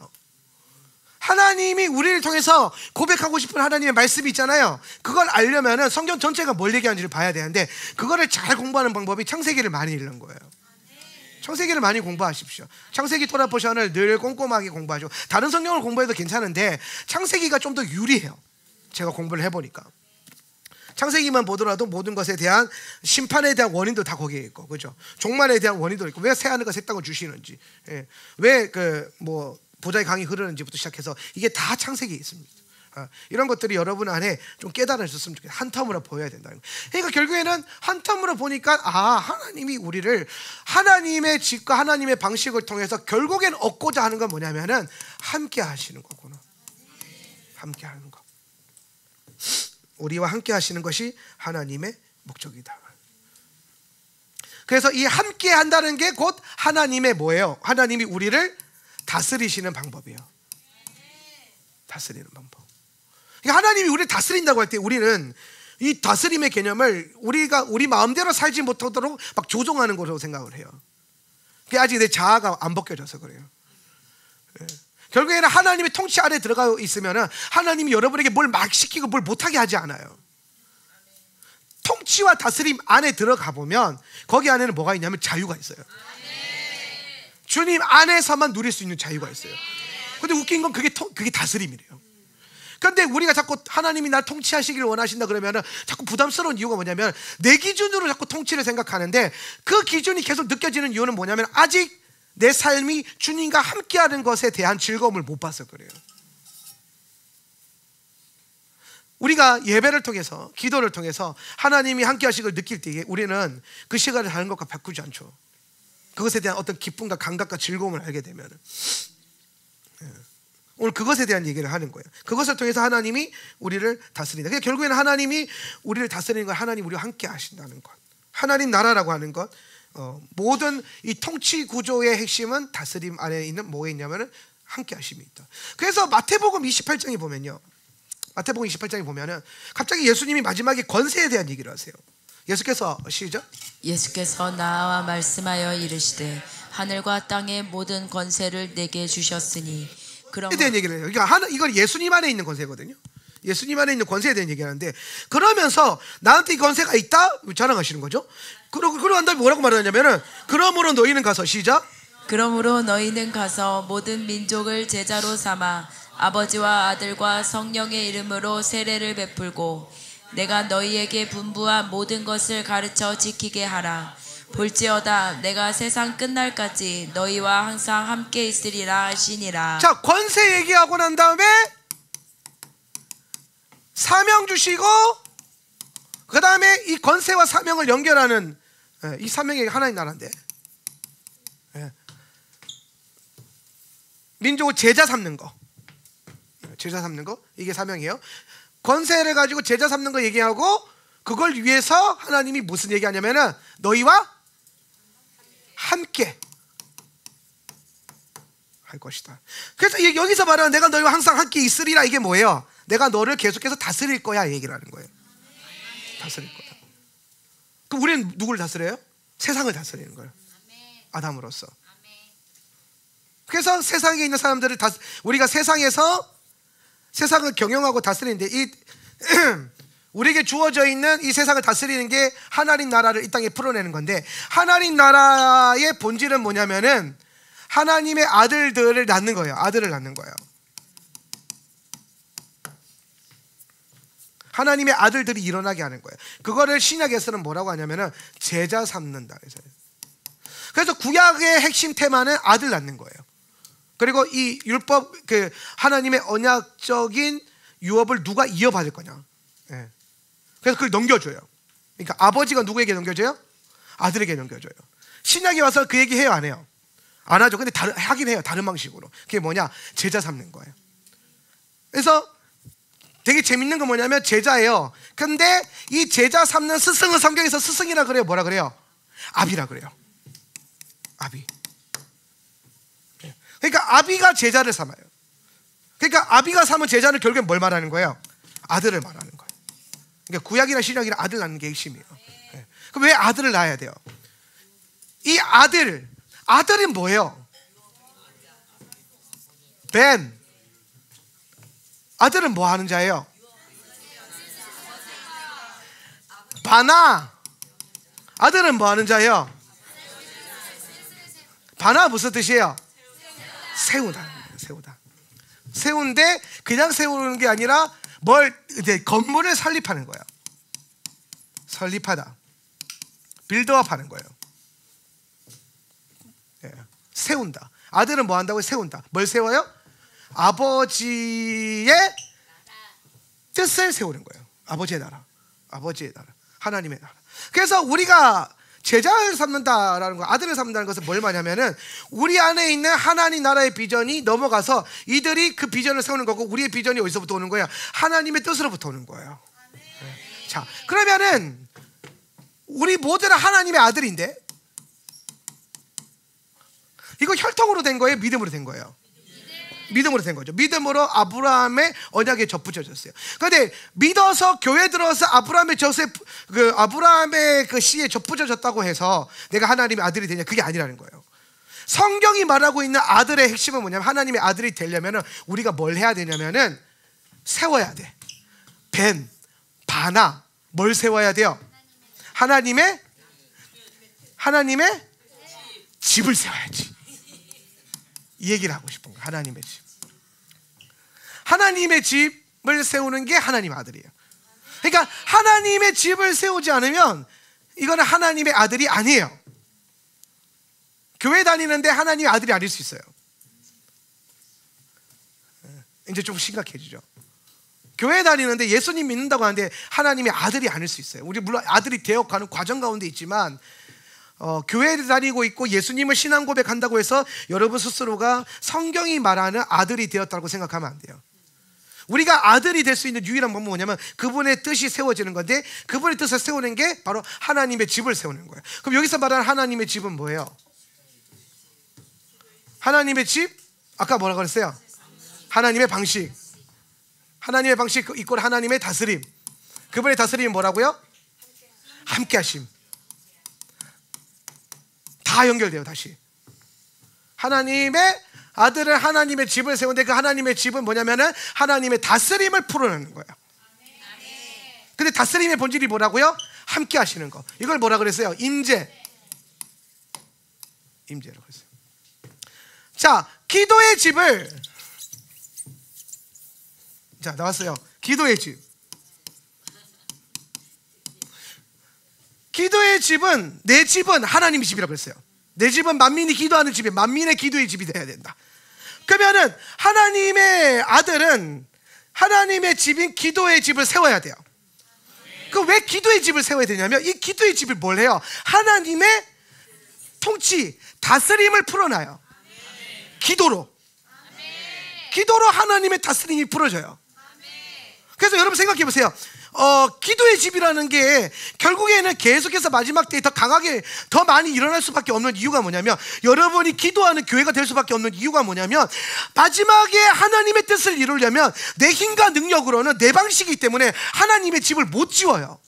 하나님이 우리를 통해서 고백하고 싶은 하나님의 말씀이 있잖아요. 그걸 알려면은 성경 전체가 뭘 얘기하는지를 봐야 되는데 그거를 잘 공부하는 방법이 창세기를 많이 읽는 거예요. 창세기를 많이 공부하십시오. 창세기 토라 포션을 늘 꼼꼼하게 공부하죠. 다른 성경을 공부해도 괜찮은데 창세기가 좀 더 유리해요. 제가 공부를 해보니까 창세기만 보더라도 모든 것에 대한 심판에 대한 원인도 다 거기에 있고, 그죠? 종말에 대한 원인도 있고, 왜 새하늘과 새 땅을 주시는지, 왜 보좌의 강이 흐르는지부터 시작해서 이게 다 창세기에 있습니다. 이런 것들이 여러분 안에 좀 깨달아졌으면 좋겠어요. 한 텀으로 보여야 된다는 거예요. 그러니까 결국에는 한 텀으로 보니까 하나님이 우리를 하나님의 집과 하나님의 방식을 통해서 결국엔 얻고자 하는 건 뭐냐면은 함께 하시는 거구나. 함께 하는 거. 우리와 함께 하시는 것이 하나님의 목적이다. 그래서 이 함께 한다는 게 곧 하나님의 뭐예요? 하나님이 우리를 다스리시는 방법이에요. 다스리는 방법. 하나님이 우리를 다스린다고 할 때 우리는 이 다스림의 개념을 우리 마음대로 살지 못하도록 막 조종하는 것으로 생각을 해요. 그게 아직 내 자아가 안 벗겨져서 그래요. 결국에는 하나님의 통치 아래 들어가 있으면 하나님이 여러분에게 뭘 막 시키고 뭘 못하게 하지 않아요. 통치와 다스림 안에 들어가 보면 거기 안에는 뭐가 있냐면 자유가 있어요. 주님 안에서만 누릴 수 있는 자유가 있어요. 근데 웃긴 건 그게 다스림이래요. 그런데 우리가 자꾸 하나님이 날 통치하시기를 원하신다 그러면 자꾸 부담스러운 이유가 뭐냐면 내 기준으로 자꾸 통치를 생각하는데 그 기준이 계속 느껴지는 이유는 뭐냐면 아직 내 삶이 주님과 함께하는 것에 대한 즐거움을 못 봐서 그래요. 우리가 예배를 통해서, 기도를 통해서 하나님이 함께하시기를 느낄 때에 우리는 그 시간을 다른 것과 바꾸지 않죠. 그것에 대한 어떤 기쁨과 감각과 즐거움을 알게 되면 오늘 그것에 대한 얘기를 하는 거예요. 그것을 통해서 하나님이 우리를 다스린다. 그러니까 결국에는 하나님이 우리를 다스리는 건 하나님 우리와 함께 하신다는 것. 하나님 나라라고 하는 것, 모든 이 통치 구조의 핵심은 다스림 안에 있는 뭐가 있냐면은 함께 하심이 있다. 그래서 마태복음 28장에 보면요, 마태복음 28장에 보면은 갑자기 예수님이 마지막에 권세에 대한 얘기를 하세요. 예수께서 시작. 예수께서 나와 말씀하여 이르시되 하늘과 땅의 모든 권세를 내게 주셨으니. 권세에 대한 얘기를 해요. 그러니까 이건 예수님 안에 있는 권세거든요. 예수님 안에 있는 권세에 대한 얘기하는데 그러면서 나한테 이 권세가 있다 자랑하시는 거죠. 그러고 난 다음에 뭐라고 말하냐면은 그러므로 너희는 가서 시작. 그러므로 너희는 가서 모든 민족을 제자로 삼아 아버지와 아들과 성령의 이름으로 세례를 베풀고 내가 너희에게 분부한 모든 것을 가르쳐 지키게 하라. 볼지어다 내가 세상 끝날까지 너희와 항상 함께 있으리라 하시니라. 자, 권세 얘기하고 난 다음에 사명 주시고 그 다음에 이 권세와 사명을 연결하는 이 사명이 하나님 나라인데 민족을 제자 삼는 거, 제자 삼는 거 이게 사명이에요. 권세를 가지고 제자 삼는 거 얘기하고 그걸 위해서 하나님이 무슨 얘기하냐면은 너희와 함께 할 것이다. 그래서 여기서 말하는 내가 너희와 항상 함께 있으리라 이게 뭐예요? 내가 너를 계속해서 다스릴 거야 얘기를 하는 거예요. 다스릴 거야. 그럼 우리는 누구를 다스려요? 세상을 다스리는 거예요. 아담으로서. 그래서 세상에 있는 사람들을 우리가 세상에서 세상을 경영하고 다스리는데 우리에게 주어져 있는 이 세상을 다스리는 게 하나님 나라를 이 땅에 풀어내는 건데 하나님 나라의 본질은 뭐냐면은 하나님의 아들들을 낳는 거예요. 아들을 낳는 거예요. 하나님의 아들들이 일어나게 하는 거예요. 그거를 신약에서는 뭐라고 하냐면은 제자 삼는다. 그래서 구약의 핵심 테마는 아들 낳는 거예요. 그리고 이 율법, 그 하나님의 언약적인 유업을 누가 이어받을 거냐. 예. 그래서 그걸 넘겨줘요. 그러니까 아버지가 누구에게 넘겨줘요? 아들에게 넘겨줘요. 신약에 와서 그 얘기 해요, 안 해요? 안 하죠. 근데 하긴 해요. 다른 방식으로. 그게 뭐냐? 제자 삼는 거예요. 그래서 되게 재밌는 건 뭐냐면 제자예요. 근데 이 제자 삼는 스승은 성경에서 스승이라 그래요? 뭐라 그래요? 아비라 그래요. 아비. 그러니까 아비가 제자를 삼아요. 그러니까 아비가 삼은 제자는 결국엔 뭘 말하는 거예요? 아들을 말하는 거예요. 그러니까 구약이나 신약이나 아들 낳는 게 핵심이에요. 그럼 왜 아들을 낳아야 돼요? 이 아들은 뭐예요? 벤. 아들은 뭐 하는 자예요? 바나. 아들은 뭐 하는 자예요? 바나 무슨 뜻이에요? 세우다. 세운데 그냥 세우는 게 아니라 이제 건물을 설립하는 거예요. 설립하다. 빌드업 하는 거예요. 예. 세운다. 아들은 뭐 한다고요? 세운다. 뭘 세워요? 아버지의 뜻을 세우는 거예요. 아버지의 나라. 하나님의 나라. 그래서 우리가 제자를 삼는다라는 거, 아들을 삼는다는 것은 뭘 말하냐면은 우리 안에 있는 하나님 나라의 비전이 넘어가서 이들이 그 비전을 세우는 거고, 우리의 비전이 어디서부터 오는 거예요? 하나님의 뜻으로부터 오는 거예요. 네. 자, 그러면은 우리 모두는 하나님의 아들인데 이거 혈통으로 된 거예요? 믿음으로 된 거예요? 믿음으로 된 거죠. 믿음으로 아브라함의 언약에 접붙여졌어요. 그런데 믿어서 교회 들어서 아브라함의 그 씨에 접붙여졌다고 해서 내가 하나님의 아들이 되냐? 그게 아니라는 거예요. 성경이 말하고 있는 아들의 핵심은 뭐냐면, 하나님의 아들이 되려면 우리가 뭘 해야 되냐면은 세워야 돼. 바나 뭘 세워야 돼요? 하나님의 집을 세워야지. 이 얘기를 하고 싶은 거예요. 하나님의 집. 하나님의 집을 세우는 게 하나님의 아들이에요. 그러니까 하나님의 집을 세우지 않으면 이거는 하나님의 아들이 아니에요. 교회 다니는데 하나님의 아들이 아닐 수 있어요. 이제 좀 심각해지죠. 교회 다니는데 예수님 믿는다고 하는데 하나님의 아들이 아닐 수 있어요. 우리 물론 아들이 되어가는 과정 가운데 있지만, 교회에 다니고 있고 예수님을 신앙 고백한다고 해서 여러분 스스로가 성경이 말하는 아들이 되었다고 생각하면 안 돼요. 우리가 아들이 될 수 있는 유일한 방법은 뭐냐면 그분의 뜻이 세워지는 건데, 그분의 뜻을 세우는 게 바로 하나님의 집을 세우는 거예요. 그럼 여기서 말하는 하나님의 집은 뭐예요? 하나님의 집, 아까 뭐라고 그랬어요? 하나님의 방식. 하나님의 방식 이꼴 하나님의 다스림. 그분의 다스림이 뭐라고요? 함께 하심. 다 연결돼요. 다시 하나님의 아들은 하나님의 집을 세우는데, 그 하나님의 집은 뭐냐면은 하나님의 다스림을 풀어내는 거예요. 근데 다스림의 본질이 뭐라고요? 함께 하시는 거. 이걸 뭐라 그랬어요? 임재라고 했어요. 자, 기도의 집을, 자, 나왔어요. 기도의 집. 기도의 집은, 내 집은 하나님의 집이라고 했어요. 내 집은 만민이 기도하는 집이, 만민의 기도의 집이 돼야 된다. 그러면은 하나님의 아들은 하나님의 집인 기도의 집을 세워야 돼요. 그 왜 기도의 집을 세워야 되냐면, 이 기도의 집을 뭘 해요? 하나님의 통치, 다스림을 풀어놔요. 기도로 하나님의 다스림이 풀어져요. 그래서 여러분 생각해 보세요. 기도의 집이라는 게 결국에는 계속해서 마지막 때에 더 강하게 더 많이 일어날 수밖에 없는 이유가 뭐냐면, 여러분이 기도하는 교회가 될 수밖에 없는 이유가 뭐냐면, 마지막에 하나님의 뜻을 이루려면 내 힘과 능력으로는 내 방식이기 때문에 하나님의 집을 못 지어요.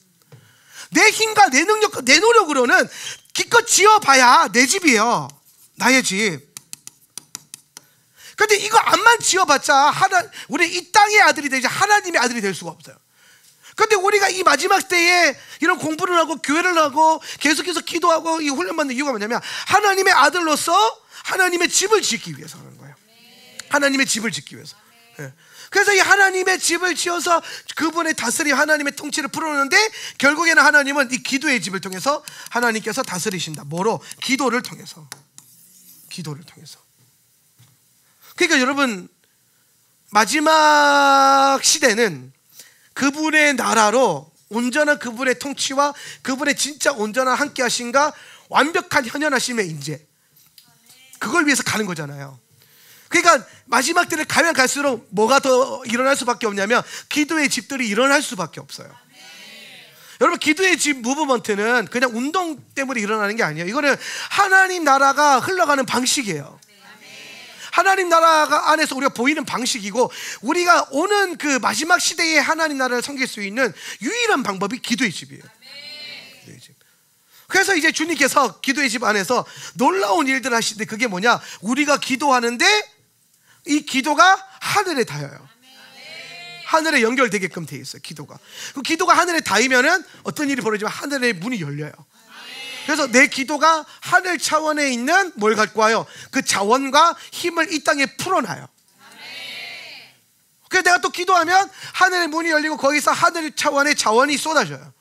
내 힘과 내 능력, 내 노력으로는 기껏 지어봐야 내 집이에요. 나의 집. 근데 이거 암만 지어봤자 우리 이 땅의 아들이 되지 하나님의 아들이 될 수가 없어요. 근데 우리가 이 마지막 때에 이런 공부를 하고 교회를 하고 계속해서 기도하고 이 훈련받는 이유가 뭐냐면, 하나님의 아들로서 하나님의 집을 짓기 위해서 하는 거예요. 하나님의 집을 짓기 위해서. 네. 그래서 이 하나님의 집을 지어서 그분의 다스림, 하나님의 통치를 풀어놓는데 결국에는 하나님은 이 기도의 집을 통해서 하나님께서 다스리신다. 뭐로? 기도를 통해서. 기도를 통해서. 그러니까 여러분, 마지막 시대는 그분의 나라로 온전한 그분의 통치와 그분의 진짜 온전한 함께 하심과 완벽한 현현하심의 임재, 그걸 위해서 가는 거잖아요. 그러니까 마지막 때를 가면 갈수록 뭐가 더 일어날 수밖에 없냐면 기도의 집들이 일어날 수밖에 없어요. 여러분, 기도의 집 무브먼트는 그냥 운동 때문에 일어나는 게 아니에요. 이거는 하나님 나라가 흘러가는 방식이에요. 하나님 나라가 안에서 우리가 보이는 방식이고, 우리가 오는 그 마지막 시대에 하나님 나라를 섬길 수 있는 유일한 방법이 기도의 집이에요. 기도의 집. 그래서 이제 주님께서 기도의 집 안에서 놀라운 일들을 하시는데, 그게 뭐냐? 우리가 기도하는데 이 기도가 하늘에 닿아요. 하늘에 연결되게끔 돼 있어요. 기도가. 그 기도가 하늘에 닿으면은 어떤 일이 벌어지면 하늘의 문이 열려요. 그래서 내 기도가 하늘 차원에 있는 뭘 갖고 와요? 그 자원과 힘을 이 땅에 풀어놔요. 그래서 내가 또 기도하면 하늘의 문이 열리고 거기서 하늘 차원의 자원이 쏟아져요.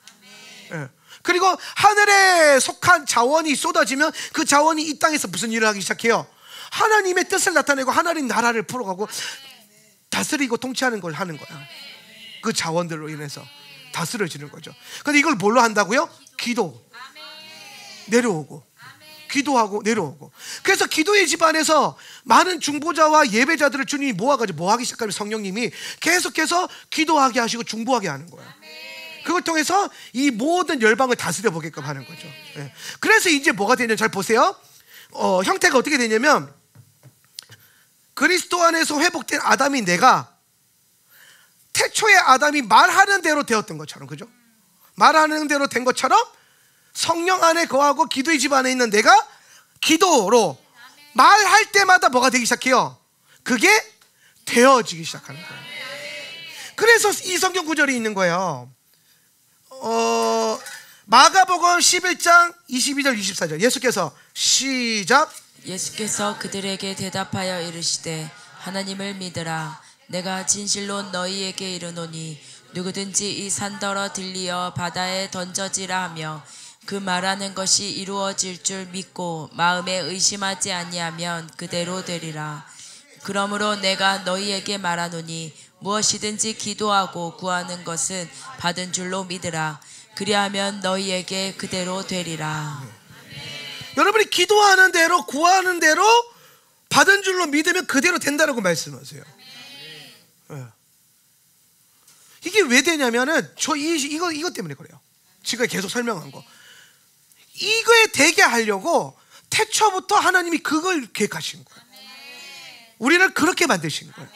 예. 그리고 하늘에 속한 자원이 쏟아지면 그 자원이 이 땅에서 무슨 일을 하기 시작해요? 하나님의 뜻을 나타내고 하나님 나라를 풀어가고 다스리고 통치하는 걸 하는 거야. 그 자원들로 인해서 다스려지는 거죠. 근데 이걸 뭘로 한다고요? 기도. 내려오고, 기도하고 내려오고. 그래서 기도의 집 안에서 많은 중보자와 예배자들을 주님이 모아가지고 뭐 하기 시작하면 성령님이 계속해서 기도하게 하시고 중보하게 하는 거예요. 그걸 통해서 이 모든 열방을 다스려 보게끔 하는 거죠. 예. 그래서 이제 뭐가 되냐면, 잘 보세요. 형태가 어떻게 되냐면, 그리스도 안에서 회복된 아담이, 내가 태초의 아담이 말하는 대로 되었던 것처럼, 그죠? 말하는 대로 된 것처럼 성령 안에 거하고 기도의 집 안에 있는 내가 기도로 말할 때마다 뭐가 되기 시작해요? 그게 되어지기 시작하는 거예요. 그래서 이 성경 구절이 있는 거예요. 마가복음 11장 22절 24절. 예수께서 시작. 예수께서 그들에게 대답하여 이르시되 하나님을 믿으라. 내가 진실로 너희에게 이르노니 누구든지 이 산더러 들리어 바다에 던져지라 하며 그 말하는 것이 이루어질 줄 믿고 마음에 의심하지 아니하면 그대로 되리라. 그러므로 내가 너희에게 말하노니 무엇이든지 기도하고 구하는 것은 받은 줄로 믿으라. 그리하면 너희에게 그대로 되리라. 여러분이 기도하는 대로 구하는 대로 받은 줄로 믿으면 그대로 된다라고 말씀하세요. 네. 이게 왜 되냐면은 이것 때문에 그래요. 지금 계속 설명한 거. 이거에 되게 하려고 태초부터 하나님이 그걸 계획하신 거예요. 우리를 그렇게 만드신 거예요.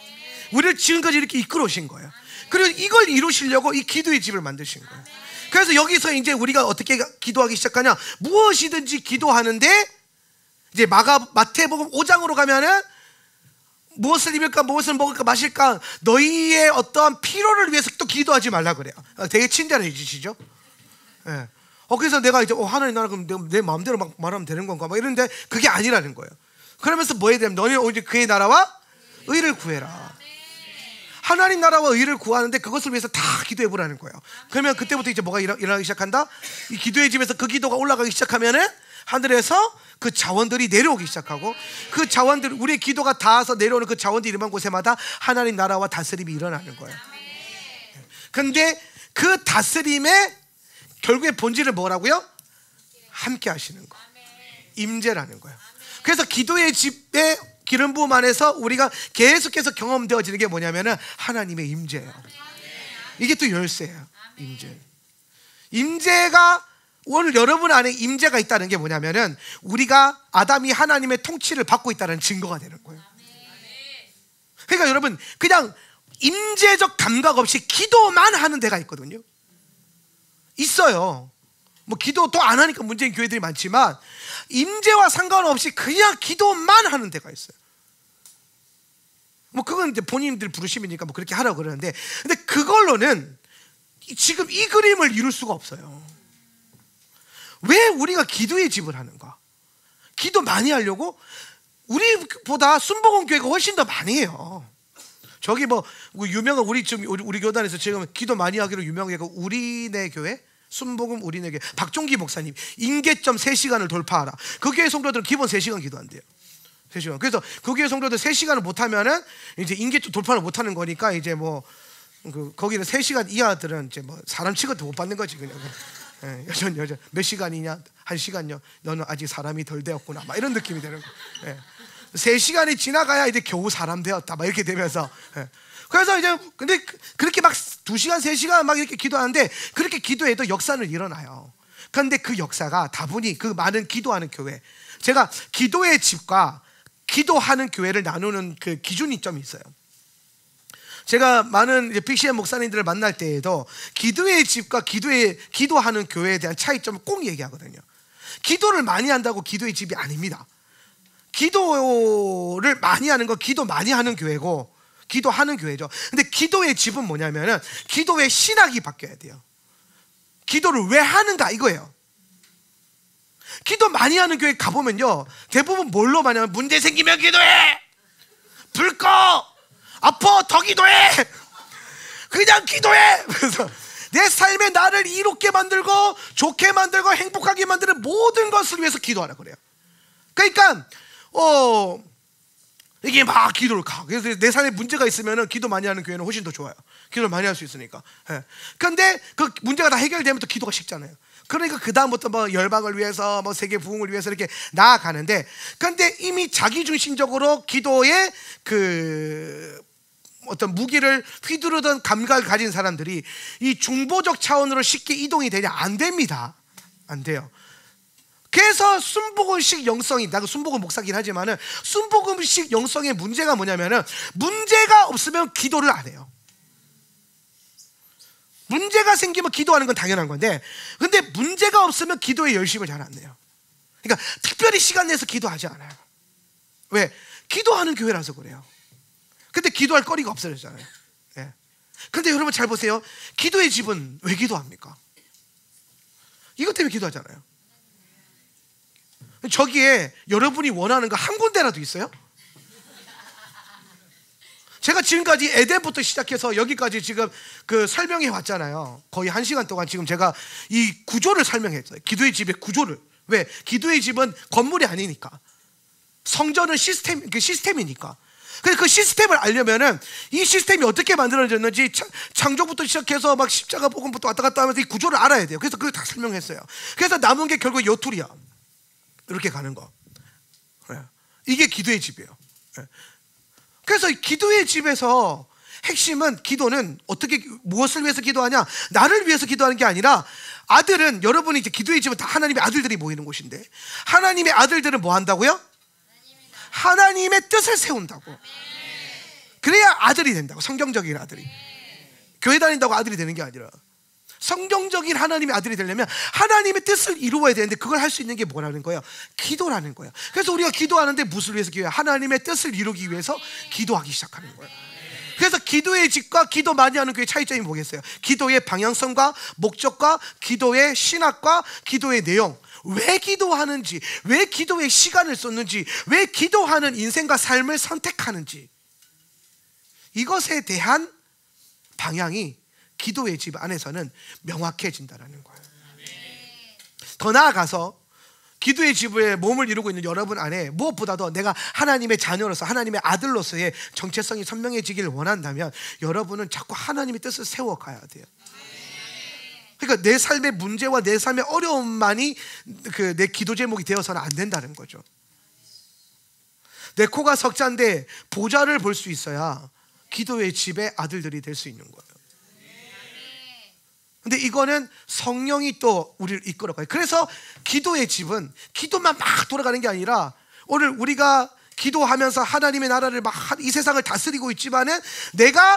우리를 지금까지 이렇게 이끌어 오신 거예요. 그리고 이걸 이루시려고 이 기도의 집을 만드신 거예요. 그래서 여기서 이제 우리가 어떻게 기도하기 시작하냐? 무엇이든지 기도하는데, 이제 마태복음 5장으로 가면은 무엇을 입을까, 무엇을 먹을까, 마실까, 너희의 어떠한 필요를 위해서 또 기도하지 말라 그래요. 되게 친절해지시죠? 예. 그래서 내가 이제 하나님 나라 그럼 내 마음대로 막 말하면 되는 건가? 막 이런데 그게 아니라는 거예요. 그러면서 뭐 해야 되냐면, 너희는 오직 그의 나라와 의를 구해라. 하나님 나라와 의를 구하는데 그것을 위해서 다 기도해 보라는 거예요. 그러면 그때부터 이제 뭐가 일어나기 시작한다? 이 기도의 집에서 그 기도가 올라가기 시작하면은 하늘에서 그 자원들이 내려오기 시작하고, 그 자원들, 우리의 기도가 닿아서 내려오는 그 자원들이 일어난 곳에마다 하나님 나라와 다스림이 일어나는 거예요. 근데 그 다스림의 결국에 본질은 뭐라고요? 함께 하시는 거, 임재라는 거예요. 그래서 기도의 집의 기름 부음 안에서 우리가 계속해서 경험되어지는 게 뭐냐면은 하나님의 임재예요. 이게 또 열쇠예요. 임재가 오늘 여러분 안에 임재가 있다는 게 뭐냐면은 우리가 아담이 하나님의 통치를 받고 있다는 증거가 되는 거예요. 그러니까 여러분, 그냥 임재적 감각 없이 기도만 하는 데가 있거든요. 있어요. 뭐 기도 또 안 하니까 문제인 교회들이 많지만 임재와 상관없이 그냥 기도만 하는 데가 있어요. 뭐 그건 이제 본인들 부르심이니까 뭐 그렇게 하라고 그러는데, 근데 그걸로는 지금 이 그림을 이룰 수가 없어요. 왜 우리가 기도의 집을 하는가? 기도 많이 하려고? 우리보다 순복음 교회가 훨씬 더 많이 해요. 저기 뭐 유명한 우리 교단에서 지금 기도 많이 하기로 유명한 게 우리네 교회, 순복음 우리네 교회 박종기 목사님 임계점 3시간을 돌파하라. 그 교회 성도들은 기본 3시간 기도한대요. 3시간. 그래서 그 교회 성도들 3시간을 못하면은 이제 임계점 돌파를 못하는 거니까 이제 뭐 거기는 3시간 이하들은 이제 뭐 사람 취급도 못 받는 거지 그냥. 여전 몇 시간이냐? 1시간요. 너는 아직 사람이 덜 되었구나. 막 이런 느낌이 되는 거예요. 3시간이 지나가야 이제 겨우 사람 되었다. 막 이렇게 되면서. 그래서 이제 근데 그렇게 막 2시간, 3시간 막 이렇게 기도하는데 그렇게 기도해도 역사는 일어나요. 그런데 그 역사가 다분히 그 많은 기도하는 교회, 제가 기도의 집과 기도하는 교회를 나누는 그 기준이점이 있어요. 제가 많은 PCM 목사님들을 만날 때에도 기도의 집과 기도하는 교회에 대한 차이점을 꼭 얘기하거든요. 기도를 많이 한다고 기도의 집이 아닙니다. 기도를 많이 하는 건 기도 많이 하는 교회고 기도하는 교회죠. 근데 기도의 집은 뭐냐면은 기도의 신학이 바뀌어야 돼요. 기도를 왜 하는가 이거예요. 기도 많이 하는 교회 가보면요, 대부분 뭘로 많이 하면 문제 생기면 기도해, 불 꺼, 아파 더 기도해, 그냥 기도해. 그래서 내 삶에 나를 이롭게 만들고 좋게 만들고 행복하게 만드는 모든 것을 위해서 기도하라 그래요. 그러니까 이게 막 기도를 가. 그래서 내 삶에 문제가 있으면은 기도 많이 하는 교회는 훨씬 더 좋아요. 기도를 많이 할 수 있으니까. 그런데 그 문제가 다 해결되면 또 기도가 식잖아요. 그러니까 그 다음부터 뭐 열방을 위해서 뭐 세계 부흥을 위해서 이렇게 나아가는데, 그런데 이미 자기 중심적으로 기도의 그 어떤 무기를 휘두르던 감각을 가진 사람들이 이 중보적 차원으로 쉽게 이동이 되냐? 안 됩니다. 안 돼요. 그래서 순복음식 영성이, 나도 순복음 목사긴 하지만은 순복음식 영성의 문제가 뭐냐면은 문제가 없으면 기도를 안 해요. 문제가 생기면 기도하는 건 당연한 건데, 근데 문제가 없으면 기도에 열심을 잘 안 내요. 그러니까 특별히 시간 내서 기도하지 않아요. 왜? 기도하는 교회라서 그래요. 근데 기도할 거리가 없어졌잖아요. 근데 여러분 잘 보세요. 기도의 집은 왜 기도합니까? 이것 때문에 기도하잖아요. 저기에 여러분이 원하는 거 한 군데라도 있어요? 제가 지금까지 에덴부터 시작해서 여기까지 지금 그 설명해 왔잖아요. 거의 1시간 동안 지금 제가 이 구조를 설명했어요. 기도의 집의 구조를. 왜? 기도의 집은 건물이 아니니까. 성전은 시스템이니까. 그 시스템을 알려면은 이 시스템이 어떻게 만들어졌는지 창조부터 시작해서 막 십자가 복음부터 왔다 갔다 하면서 이 구조를 알아야 돼요. 그래서 그걸 다 설명했어요. 그래서 남은 게 결국 요 툴이야. 이렇게 가는 거. 이게 기도의 집이에요. 그래서 기도의 집에서 핵심은, 기도는 어떻게, 무엇을 위해서 기도하냐? 나를 위해서 기도하는 게 아니라, 아들은, 여러분이 이제 기도의 집은 다 하나님의 아들들이 모이는 곳인데, 하나님의 아들들은 뭐 한다고요? 하나님의 뜻을 세운다고. 그래야 아들이 된다고. 성경적인 아들이. 교회 다닌다고 아들이 되는 게 아니라 성경적인 하나님의 아들이 되려면 하나님의 뜻을 이루어야 되는데, 그걸 할 수 있는 게 뭐라는 거예요? 기도라는 거예요. 그래서 우리가 기도하는데 무엇을 위해서 기도해요? 하나님의 뜻을 이루기 위해서 기도하기 시작하는 거예요. 그래서 기도의 집과 기도 많이 하는 교회의 차이점이 뭐겠어요? 기도의 방향성과 목적과 기도의 신학과 기도의 내용, 왜 기도하는지, 왜 기도에 시간을 쏟는지, 왜 기도하는 인생과 삶을 선택하는지, 이것에 대한 방향이 기도의 집 안에서는 명확해진다는 거예요. 더 나아가서 기도의 집에 몸을 이루고 있는 여러분 안에 무엇보다도 내가 하나님의 자녀로서, 하나님의 아들로서의 정체성이 선명해지기를 원한다면 여러분은 자꾸 하나님의 뜻을 세워가야 돼요. 그러니까 내 삶의 문제와 내 삶의 어려움만이 내 기도 제목이 되어서는 안 된다는 거죠. 내 코가 석자인데 보좌를 볼 수 있어야 기도의 집의 아들들이 될 수 있는 거예요. 근데 이거는 성령이 또 우리를 이끌어가요. 그래서 기도의 집은 기도만 막 돌아가는 게 아니라, 오늘 우리가 기도하면서 하나님의 나라를 막 이 세상을 다스리고 있지만은 내가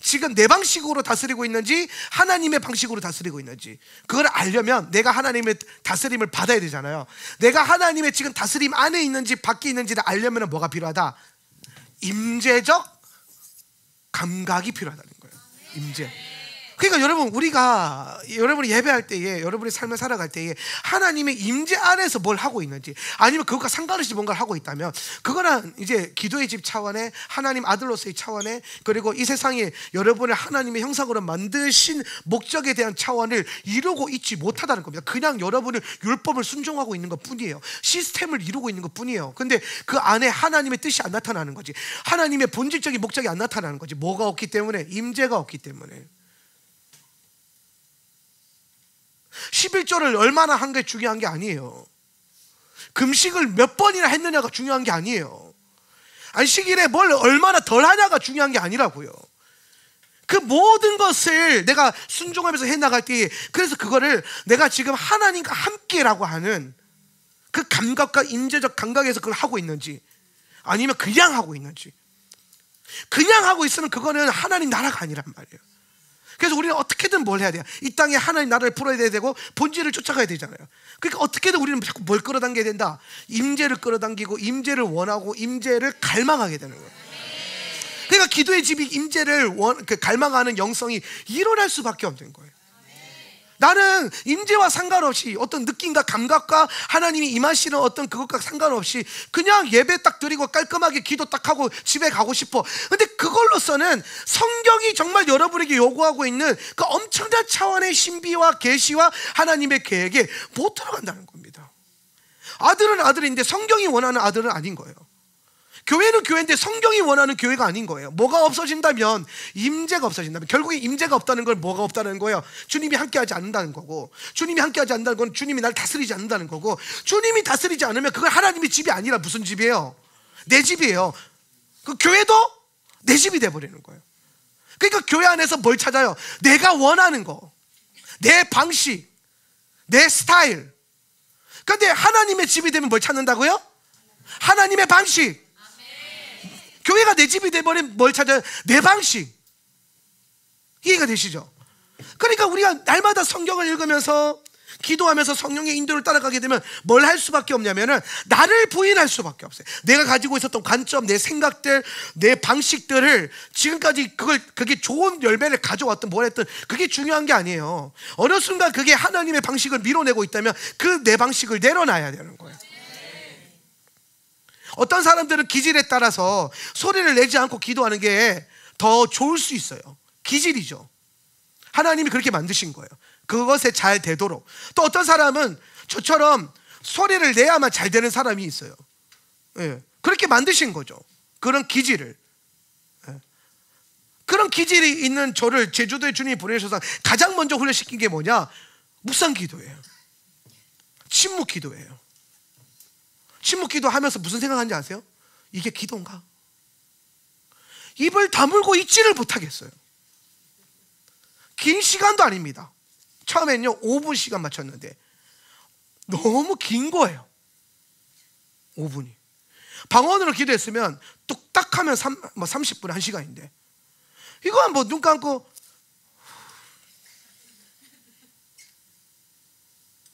지금 내 방식으로 다스리고 있는지 하나님의 방식으로 다스리고 있는지, 그걸 알려면 내가 하나님의 다스림을 받아야 되잖아요. 내가 하나님의 지금 다스림 안에 있는지 밖에 있는지를 알려면 뭐가 필요하다? 임재적 감각이 필요하다는 거예요. 임재. 그러니까 여러분, 여러분이 예배할 때에, 여러분의 삶을 살아갈 때에 하나님의 임재 안에서 뭘 하고 있는지, 아니면 그것과 상관없이 뭔가를 하고 있다면, 그거는 이제 기도의 집 차원에, 하나님 아들로서의 차원에, 그리고 이 세상에 여러분을 하나님의 형상으로 만드신 목적에 대한 차원을 이루고 있지 못하다는 겁니다. 그냥 여러분을 율법을 순종하고 있는 것 뿐이에요. 시스템을 이루고 있는 것 뿐이에요. 근데 그 안에 하나님의 뜻이 안 나타나는 거지. 하나님의 본질적인 목적이 안 나타나는 거지. 뭐가 없기 때문에? 임재가 없기 때문에. 11조를 얼마나 한 게 중요한 게 아니에요. 금식을 몇 번이나 했느냐가 중요한 게 아니에요. 안식일에 뭘 얼마나 덜 하냐가 중요한 게 아니라고요. 그 모든 것을 내가 순종하면서 해나갈 때, 그래서 그거를 내가 지금 하나님과 함께라고 하는 그 감각과 임재적 감각에서 그걸 하고 있는지, 아니면 그냥 하고 있는지. 그냥 하고 있으면 그거는 하나님 나라가 아니란 말이에요. 그래서 우리는 어떻게든 뭘 해야 돼요? 이 땅에 하나님 나라를 풀어야 되고 본질을 쫓아가야 되잖아요. 그러니까 어떻게든 우리는 자꾸 뭘 끌어당겨야 된다? 임재를 끌어당기고, 임재를 원하고, 임재를 갈망하게 되는 거예요. 그러니까 기도의 집이 임재를 갈망하는 영성이 일어날 수밖에 없는 거예요. 나는 임재와 상관없이, 어떤 느낌과 감각과 하나님이 임하시는 어떤 그것과 상관없이 그냥 예배 딱 드리고 깔끔하게 기도 딱 하고 집에 가고 싶어. 근데 그걸로서는 성경이 정말 여러분에게 요구하고 있는 그 엄청난 차원의 신비와 계시와 하나님의 계획에 못 들어간다는 겁니다. 아들은 아들인데 성경이 원하는 아들은 아닌 거예요. 교회는 교회인데 성경이 원하는 교회가 아닌 거예요. 뭐가 없어진다면, 임재가 없어진다면, 결국에 임재가 없다는 건 뭐가 없다는 거예요? 주님이 함께하지 않는다는 거고, 주님이 함께하지 않는다는 건 주님이 날 다스리지 않는다는 거고, 주님이 다스리지 않으면 그건 하나님의 집이 아니라 무슨 집이에요? 내 집이에요. 그 교회도 내 집이 돼버리는 거예요. 그러니까 교회 안에서 뭘 찾아요? 내가 원하는 거, 내 방식, 내 스타일. 그런데 하나님의 집이 되면 뭘 찾는다고요? 하나님의 방식. 교회가 내 집이 돼버리면 뭘 찾아요? 내 방식. 이해가 되시죠? 그러니까 우리가 날마다 성경을 읽으면서 기도하면서 성령의 인도를 따라가게 되면 뭘 할 수밖에 없냐면은 나를 부인할 수밖에 없어요. 내가 가지고 있었던 관점, 내 생각들, 내 방식들을 지금까지 그게 좋은 열매를 가져왔던 뭘 했든 그게 중요한 게 아니에요. 어느 순간 그게 하나님의 방식을 밀어내고 있다면 그 내 방식을 내려놔야 되는 거예요. 어떤 사람들은 기질에 따라서 소리를 내지 않고 기도하는 게 더 좋을 수 있어요. 기질이죠. 하나님이 그렇게 만드신 거예요. 그것에 잘 되도록. 또 어떤 사람은 저처럼 소리를 내야만 잘 되는 사람이 있어요. 예. 그렇게 만드신 거죠. 그런 기질을. 예. 그런 기질이 있는 저를 제주도에 주님이 보내셔서 가장 먼저 훈련시킨 게 뭐냐? 묵상 기도예요. 침묵 기도예요. 침묵 기도하면서 무슨 생각하는지 아세요? 이게 기도인가? 입을 다물고 있지를 못하겠어요. 긴 시간도 아닙니다. 처음엔요 5분 시간 맞췄는데 너무 긴 거예요. 5분이. 방언으로 기도했으면 뚝딱 하면 30분 1시간인데 이거 뭐 눈 감고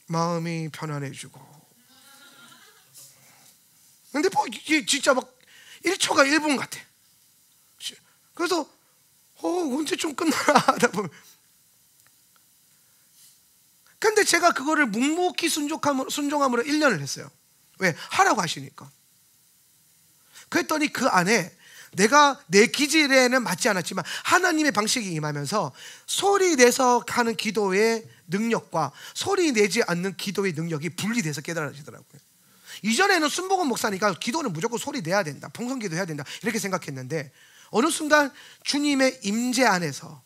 마음이 편안해지고, 근데 뭐 이게 진짜 막 1초가 1분 같아. 그래서 언제 좀 끝나나 하다 보면, 근데 제가 그거를 묵묵히 순종함으로 1년을 했어요. 왜? 하라고 하시니까. 그랬더니 그 안에 내가 내 기질에는 맞지 않았지만 하나님의 방식이 임하면서 소리 내서 하는 기도의 능력과 소리 내지 않는 기도의 능력이 분리돼서 깨달아지더라고요. 이전에는 순복음 목사니까 기도는 무조건 소리 내야 된다, 봉성기도 해야 된다 이렇게 생각했는데 어느 순간 주님의 임재 안에서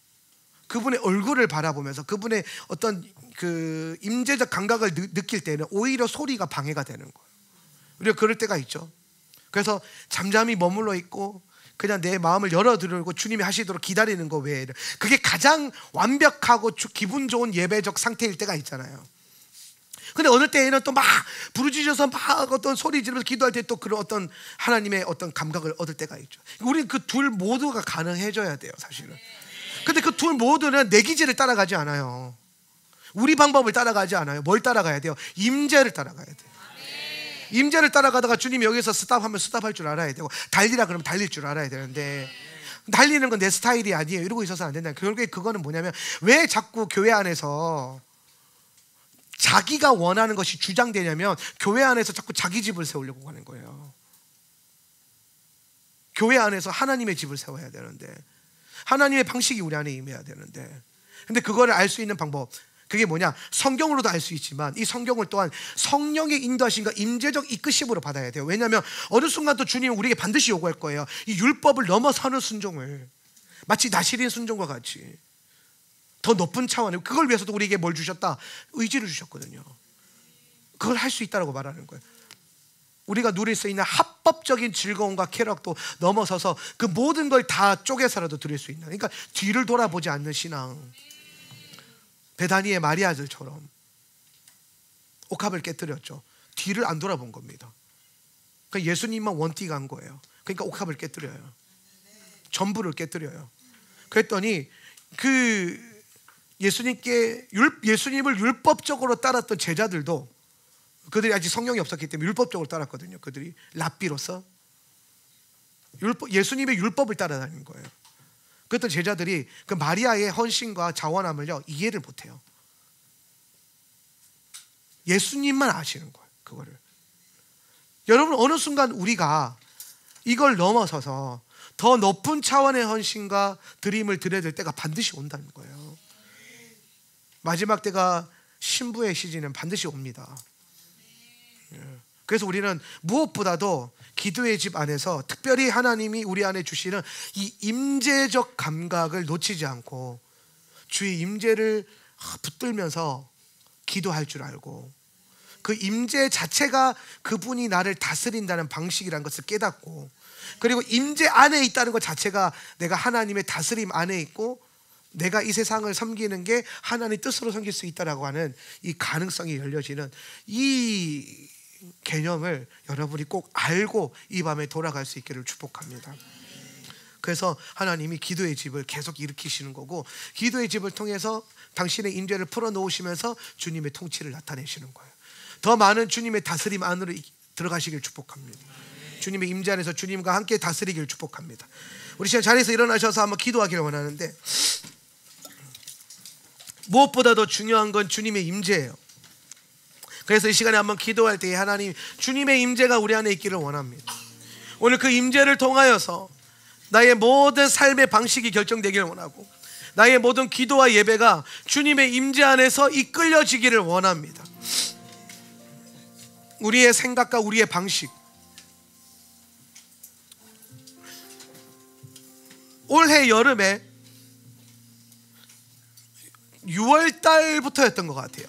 그분의 얼굴을 바라보면서 그분의 어떤 그 임재적 감각을 느낄 때는 오히려 소리가 방해가 되는 거예요. 우리가 그럴 때가 있죠. 그래서 잠잠히 머물러 있고 그냥 내 마음을 열어두고 주님이 하시도록 기다리는 거 외에는, 그게 가장 완벽하고 기분 좋은 예배적 상태일 때가 있잖아요. 근데 어느 때에는 또 막 부르짖어서 막 어떤 소리 지르면서 기도할 때 또 그런 어떤 하나님의 어떤 감각을 얻을 때가 있죠. 우리는 그 둘 모두가 가능해져야 돼요, 사실은. 근데 그 둘 모두는 내 기질을 따라가지 않아요. 우리 방법을 따라가지 않아요. 뭘 따라가야 돼요? 임재를 따라가야 돼요. 임재를 따라가다가 주님이 여기서 스탑하면 스탑할 줄 알아야 되고, 달리라 그러면 달릴 줄 알아야 되는데 날리는 건 내 스타일이 아니에요. 이러고 있어서는 안 된다. 결국에 그거는 뭐냐면 왜 자꾸 교회 안에서 자기가 원하는 것이 주장되냐면 교회 안에서 자꾸 자기 집을 세우려고 하는 거예요. 교회 안에서 하나님의 집을 세워야 되는데, 하나님의 방식이 우리 안에 임해야 되는데, 근데 그거를 알 수 있는 방법, 그게 뭐냐? 성경으로도 알 수 있지만 이 성경을 또한 성령의 인도하심과 임재적 이끄심으로 받아야 돼요. 왜냐하면 어느 순간 또 주님은 우리에게 반드시 요구할 거예요. 이 율법을 넘어서는 순종을, 마치 나시린 순종과 같이 더 높은 차원의, 그걸 위해서도 우리에게 뭘 주셨다? 의지를 주셨거든요. 그걸 할 수 있다라고 말하는 거예요. 우리가 누릴 수 있는 합법적인 즐거움과 쾌락도 넘어서서 그 모든 걸 다 쪼개서라도 드릴 수 있는, 그러니까 뒤를 돌아보지 않는 신앙, 베다니의 마리아들처럼 옥합을 깨뜨렸죠. 뒤를 안 돌아본 겁니다. 그러니까 예수님만 원띠 간 거예요. 그러니까 옥합을 깨뜨려요. 전부를 깨뜨려요. 그랬더니 그 예수님을 율법적으로 따랐던 제자들도, 그들이 아직 성령이 없었기 때문에 율법적으로 따랐거든요. 그들이 랍비로서 예수님의 율법을 따라다니는 거예요. 그랬던 제자들이 그 마리아의 헌신과 자원함을요 이해를 못해요. 예수님만 아시는 거예요. 그거를. 여러분, 어느 순간 우리가 이걸 넘어서서 더 높은 차원의 헌신과 드림을 드려야 될 때가 반드시 온다는 거예요. 마지막 때가 신부의 시즌은 반드시 옵니다. 그래서 우리는 무엇보다도 기도의 집 안에서 특별히 하나님이 우리 안에 주시는 이 임재적 감각을 놓치지 않고 주의 임재를 붙들면서 기도할 줄 알고, 그 임재 자체가 그분이 나를 다스린다는 방식이라는 것을 깨닫고, 그리고 임재 안에 있다는 것 자체가 내가 하나님의 다스림 안에 있고 내가 이 세상을 섬기는 게 하나님 뜻으로 섬길 수 있다라고 하는 이 가능성이 열려지는 이 개념을 여러분이 꼭 알고 이 밤에 돌아갈 수 있기를 축복합니다. 그래서 하나님이 기도의 집을 계속 일으키시는 거고, 기도의 집을 통해서 당신의 임재를 풀어놓으시면서 주님의 통치를 나타내시는 거예요. 더 많은 주님의 다스림 안으로 들어가시길 축복합니다. 주님의 임재 안에서 주님과 함께 다스리길 축복합니다. 우리 시간 자리에서 일어나셔서 한번 기도하기를 원하는데, 무엇보다도 중요한 건 주님의 임재예요. 그래서 이 시간에 한번 기도할 때 하나님, 주님의 임재가 우리 안에 있기를 원합니다. 오늘 그 임재를 통하여서 나의 모든 삶의 방식이 결정되기를 원하고, 나의 모든 기도와 예배가 주님의 임재 안에서 이끌려지기를 원합니다. 우리의 생각과 우리의 방식, 올해 여름에 6월달부터였던 것 같아요.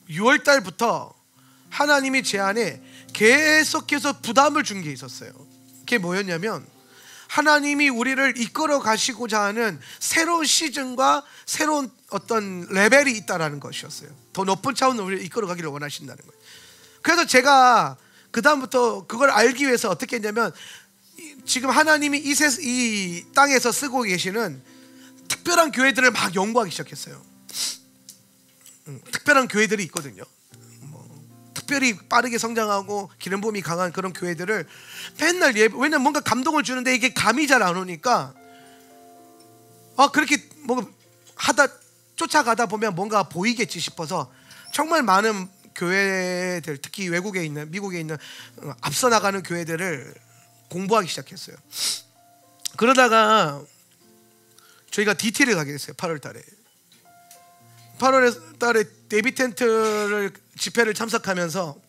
6월달부터 하나님이 제 안에 계속해서 부담을 준 게 있었어요. 그게 뭐였냐면, 하나님이 우리를 이끌어 가시고자 하는 새로운 시즌과 새로운 어떤 레벨이 있다라는 것이었어요. 더 높은 차원으로 우리를 이끌어 가기를 원하신다는 거예요. 그래서 제가 그 다음부터 그걸 알기 위해서 어떻게 했냐면, 지금 하나님이 이 땅에서 쓰고 계시는 특별한 교회들을 막 연구하기 시작했어요. 특별한 교회들이 있거든요. 특별히 빠르게 성장하고 기름 부음이 강한 그런 교회들을 맨날 왜냐면 뭔가 감동을 주는데 이게 감이 잘 안 오니까, 그렇게 뭐 하다 쫓아가다 보면 뭔가 보이겠지 싶어서 정말 많은 교회들, 특히 외국에 있는, 미국에 있는 앞서 나가는 교회들을 공부하기 시작했어요. 그러다가 저희가 DT를 가게 됐어요. 8월 달에 데이비 텐트를 집회를 참석하면서,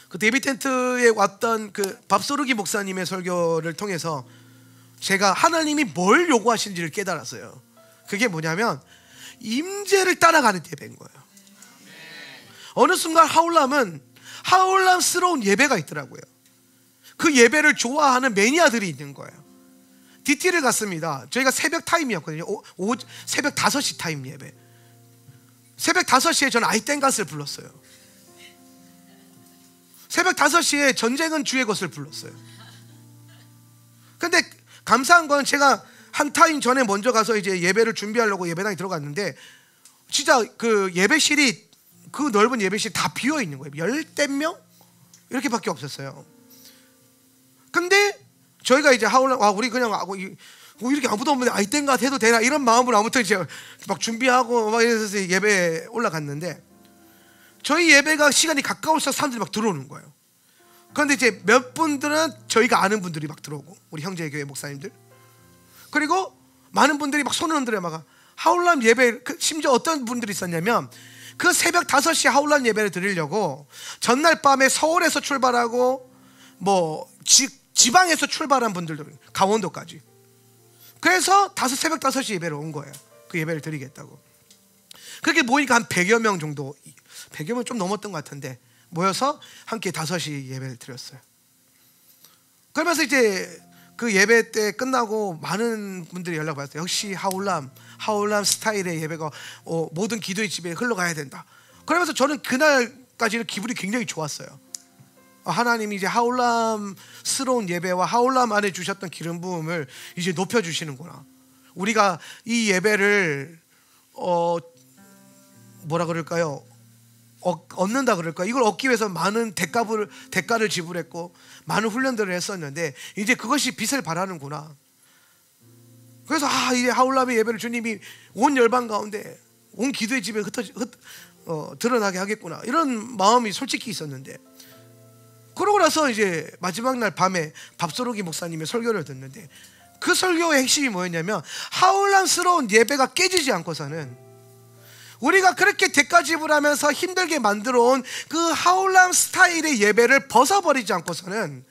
그 데이비 텐트에 왔던 그 밥소르기 목사님의 설교를 통해서 제가 하나님이 뭘 요구하시는지를 깨달았어요. 그게 뭐냐면 임재를 따라가는 예배인 거예요. 어느 순간 하울람스러운 예배가 있더라고요. 그 예배를 좋아하는 매니아들이 있는 거예요. DT를 갔습니다. 저희가 새벽 타임이었거든요. 새벽 5시 타임 예배. 새벽 5시에 저는 아이땡갓을 불렀어요. 새벽 5시에 전쟁은 주의 것을 불렀어요. 근데 감사한 건 제가 한 타임 전에 먼저 가서 이제 예배를 준비하려고 예배당에 들어갔는데, 진짜 그 예배실이, 그 넓은 예배실 다 비어 있는 거예요. 10몇 명? 이렇게밖에 없었어요. 근데 저희가 이제 하울람 우리 그냥 이렇게 아무도 없는데 아이땐가 해도 되나 이런 마음으로 아무튼 이제 막 준비하고 막 이래서 예배에 올라갔는데 저희 예배가 시간이 가까울수록 사람들이 막 들어오는 거예요. 그런데 이제 몇 분들은 저희가 아는 분들이 막 들어오고 우리 형제 교회 목사님들, 그리고 많은 분들이 막 손을 흔들어 막 하울람 예배, 심지어 어떤 분들이 있었냐면 그 새벽 5시에 하울람 예배를 드리려고 전날 밤에 서울에서 출발하고 뭐 지방에서 출발한 분들도 강원도까지, 그래서 새벽 5시 예배를 온 거예요. 그 예배를 드리겠다고. 그렇게 모이니까 한 100여 명 정도, 100여 명 좀 넘었던 것 같은데 모여서 함께 5시 예배를 드렸어요. 그러면서 이제 그 예배 때 끝나고 많은 분들이 연락 받았어요. 역시 하울람 스타일의 예배가 모든 기도의 집에 흘러가야 된다. 그러면서 저는 그날까지는 기분이 굉장히 좋았어요. 하나님이 이제 하울람스러운 예배와 하울람 안에 주셨던 기름 부음을 이제 높여주시는구나. 우리가 이 예배를 뭐라 그럴까요? 얻는다 그럴까요? 이걸 얻기 위해서 많은 대가를 지불했고 많은 훈련들을 했었는데 이제 그것이 빛을 발하는구나. 그래서 이제 하울람의 예배를 주님이 온 열방 가운데 온 기도의 집에 드러나게 하겠구나, 이런 마음이 솔직히 있었는데, 그러고 나서 이제 마지막 날 밤에 밥소로기 목사님의 설교를 듣는데 그 설교의 핵심이 뭐였냐면 하울람스러운 예배가 깨지지 않고서는, 우리가 그렇게 대가 지불하면서 힘들게 만들어온 그 하울람 스타일의 예배를 벗어버리지 않고서는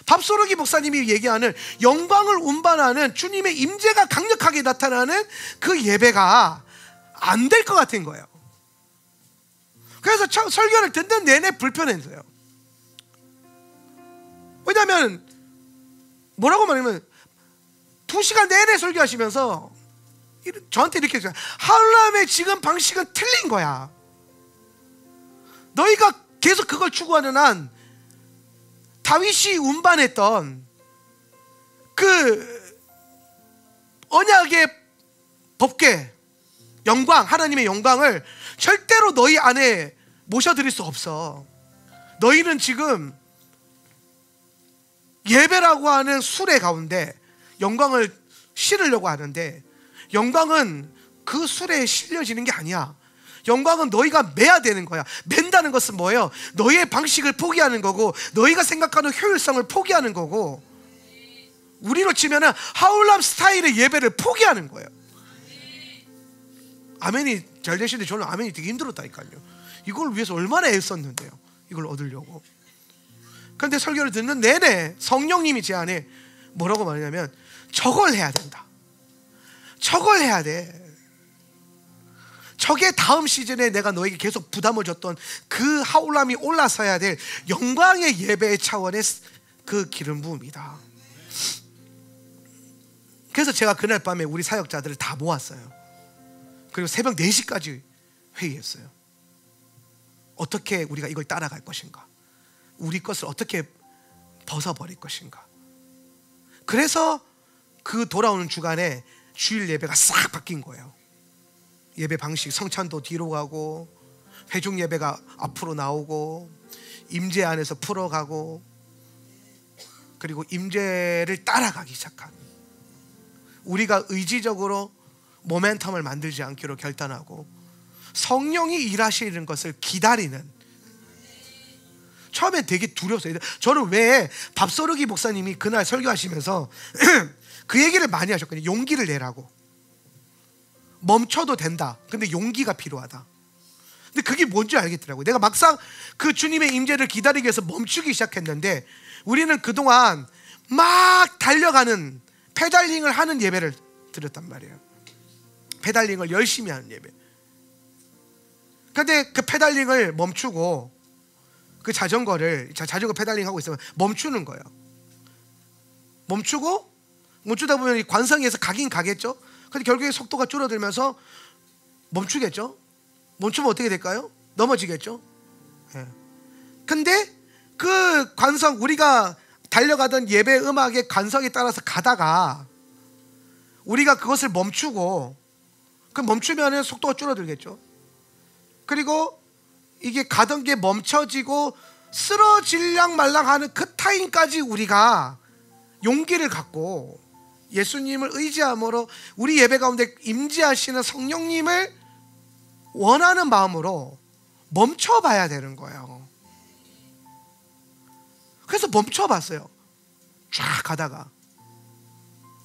밥소로기 목사님이 얘기하는 영광을 운반하는 주님의 임재가 강력하게 나타나는 그 예배가 안 될 것 같은 거예요. 그래서 설교를 듣는 내내 불편했어요. 왜냐하면 뭐라고 말하면 2시간 내내 설교하시면서 저한테 이렇게 했어요. 하울람의 지금 방식은 틀린 거야. 너희가 계속 그걸 추구하는 한 다윗이 운반했던 그 언약의 법궤, 영광, 하나님의 영광을 절대로 너희 안에 모셔드릴 수 없어. 너희는 지금 예배라고 하는 수레 가운데 영광을 실으려고 하는데, 영광은 그 수레에 실려지는 게 아니야. 영광은 너희가 매야 되는 거야. 맨다는 것은 뭐예요? 너희의 방식을 포기하는 거고, 너희가 생각하는 효율성을 포기하는 거고, 우리로 치면은 하울람 스타일의 예배를 포기하는 거예요. 아멘이 잘 되시는데 저는 아멘이 되게 힘들었다니까요. 이걸 위해서 얼마나 애썼는데요, 이걸 얻으려고. 그런데 설교를 듣는 내내 성령님이 제 안에 뭐라고 말하냐면 저걸 해야 된다, 저걸 해야 돼. 저게 다음 시즌에 내가 너에게 계속 부담을 줬던 그 하울람이 올라서야 될 영광의 예배의 차원의 그 기름 부음이다. 그래서 제가 그날 밤에 우리 사역자들을 다 모았어요. 그리고 새벽 4시까지 회의했어요. 어떻게 우리가 이걸 따라갈 것인가, 우리 것을 어떻게 벗어버릴 것인가. 그래서 그 돌아오는 주간에 주일 예배가 싹 바뀐 거예요. 예배 방식, 성찬도 뒤로 가고 회중 예배가 앞으로 나오고 임재 안에서 풀어가고, 그리고 임재를 따라가기 시작한, 우리가 의지적으로 모멘텀을 만들지 않기로 결단하고 성령이 일하시는 것을 기다리는. 처음에 되게 두려웠어요. 저는 왜 밥소르기 목사님이 그날 설교하시면서 그 얘기를 많이 하셨거든요. 용기를 내라고. 멈춰도 된다. 근데 용기가 필요하다. 근데 그게 뭔지 알겠더라고요. 내가 막상 그 주님의 임재를 기다리기 위해서 멈추기 시작했는데, 우리는 그동안 막 달려가는 페달링을 하는 예배를 드렸단 말이에요. 페달링을 열심히 하는 예배. 근데 그 페달링을 멈추고, 그 자전거 페달링 하고 있으면 멈추는 거예요. 멈추다 보면 이 관성에서 가긴 가겠죠. 근데 결국에 속도가 줄어들면서 멈추겠죠. 멈추면 어떻게 될까요? 넘어지겠죠. 예. 근데 그 관성, 우리가 달려가던 예배 음악의 관성에 따라서 가다가 우리가 그것을 멈추고, 멈추면 속도가 줄어들겠죠. 그리고 이게 가던 게 멈춰지고 쓰러질랑 말랑 하는 그 타임까지 우리가 용기를 갖고 예수님을 의지함으로 우리 예배 가운데 임재하시는 성령님을 원하는 마음으로 멈춰봐야 되는 거예요. 그래서 멈춰봤어요. 쫙 가다가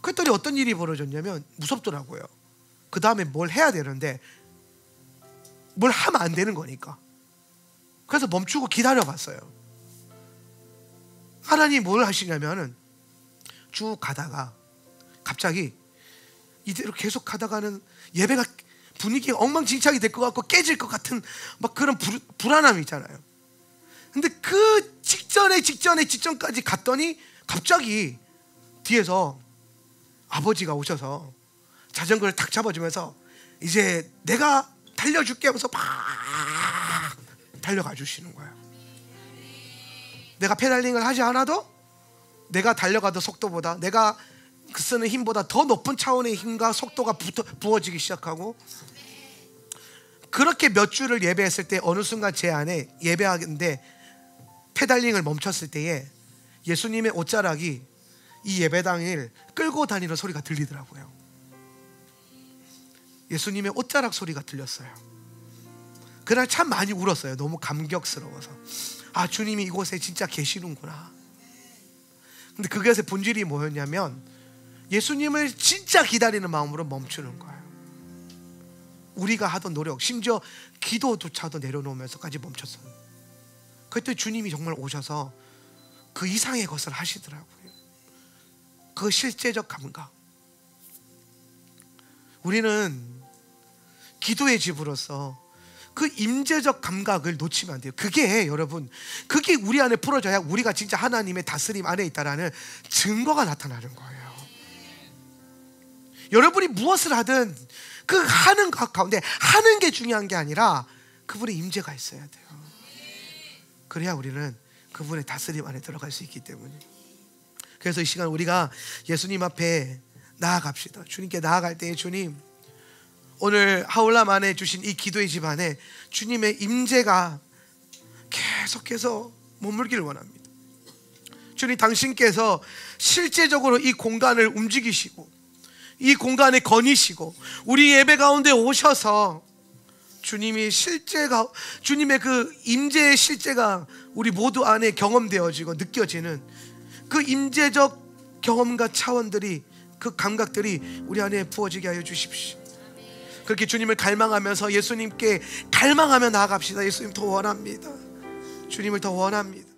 그랬더니 어떤 일이 벌어졌냐면 무섭더라고요. 그 다음에 뭘 해야 되는데 뭘 하면 안 되는 거니까. 그래서 멈추고 기다려봤어요. 하나님이 뭘 하시냐면은 쭉 가다가 갑자기 이대로 계속 가다가는 예배가 분위기가 엉망진창이 될 것 같고 깨질 것 같은 막 그런 불안함이 있잖아요. 근데 그 직전까지 갔더니 갑자기 뒤에서 아버지가 오셔서 자전거를 탁 잡아주면서 이제 내가 달려줄게 하면서 막 달려가 주시는 거예요. 내가 페달링을 하지 않아도 내가 달려가던 속도보다 내가 쓰는 힘보다 더 높은 차원의 힘과 속도가 부어지기 시작하고, 그렇게 몇 주를 예배했을 때 어느 순간 제 안에 예배하는데 페달링을 멈췄을 때에 예수님의 옷자락이 이 예배당을 끌고 다니는 소리가 들리더라고요. 예수님의 옷자락 소리가 들렸어요. 그날 참 많이 울었어요. 너무 감격스러워서. 아, 주님이 이곳에 진짜 계시는구나. 근데 그것의 본질이 뭐였냐면 예수님을 진짜 기다리는 마음으로 멈추는 거예요. 우리가 하던 노력, 심지어 기도조차도 내려놓으면서까지 멈췄어요. 그때 주님이 정말 오셔서 그 이상의 것을 하시더라고요. 그 실제적 감각. 우리는 기도의 집으로서 그 임재적 감각을 놓치면 안 돼요. 그게 여러분, 그게 우리 안에 풀어져야 우리가 진짜 하나님의 다스림 안에 있다라는 증거가 나타나는 거예요. 여러분이 무엇을 하든 그 하는 것 가운데 하는 게 중요한 게 아니라 그분의 임재가 있어야 돼요. 그래야 우리는 그분의 다스림 안에 들어갈 수 있기 때문에. 그래서 이 시간 우리가 예수님 앞에 나아갑시다. 주님께 나아갈 때에 주님, 오늘 하울람 안에 주신 이 기도의 집 안에 주님의 임재가 계속해서 머물기를 원합니다. 주님, 당신께서 실제적으로 이 공간을 움직이시고 이 공간에 거니시고 우리 예배 가운데 오셔서 주님의 그 임재의 실제가 우리 모두 안에 경험되어지고 느껴지는 그 임재적 경험과 차원들이, 그 감각들이 우리 안에 부어지게 하여 주십시오. 그렇게 주님을 갈망하면서 예수님께 갈망하며 나아갑시다. 예수님 더 원합니다. 주님을 더 원합니다.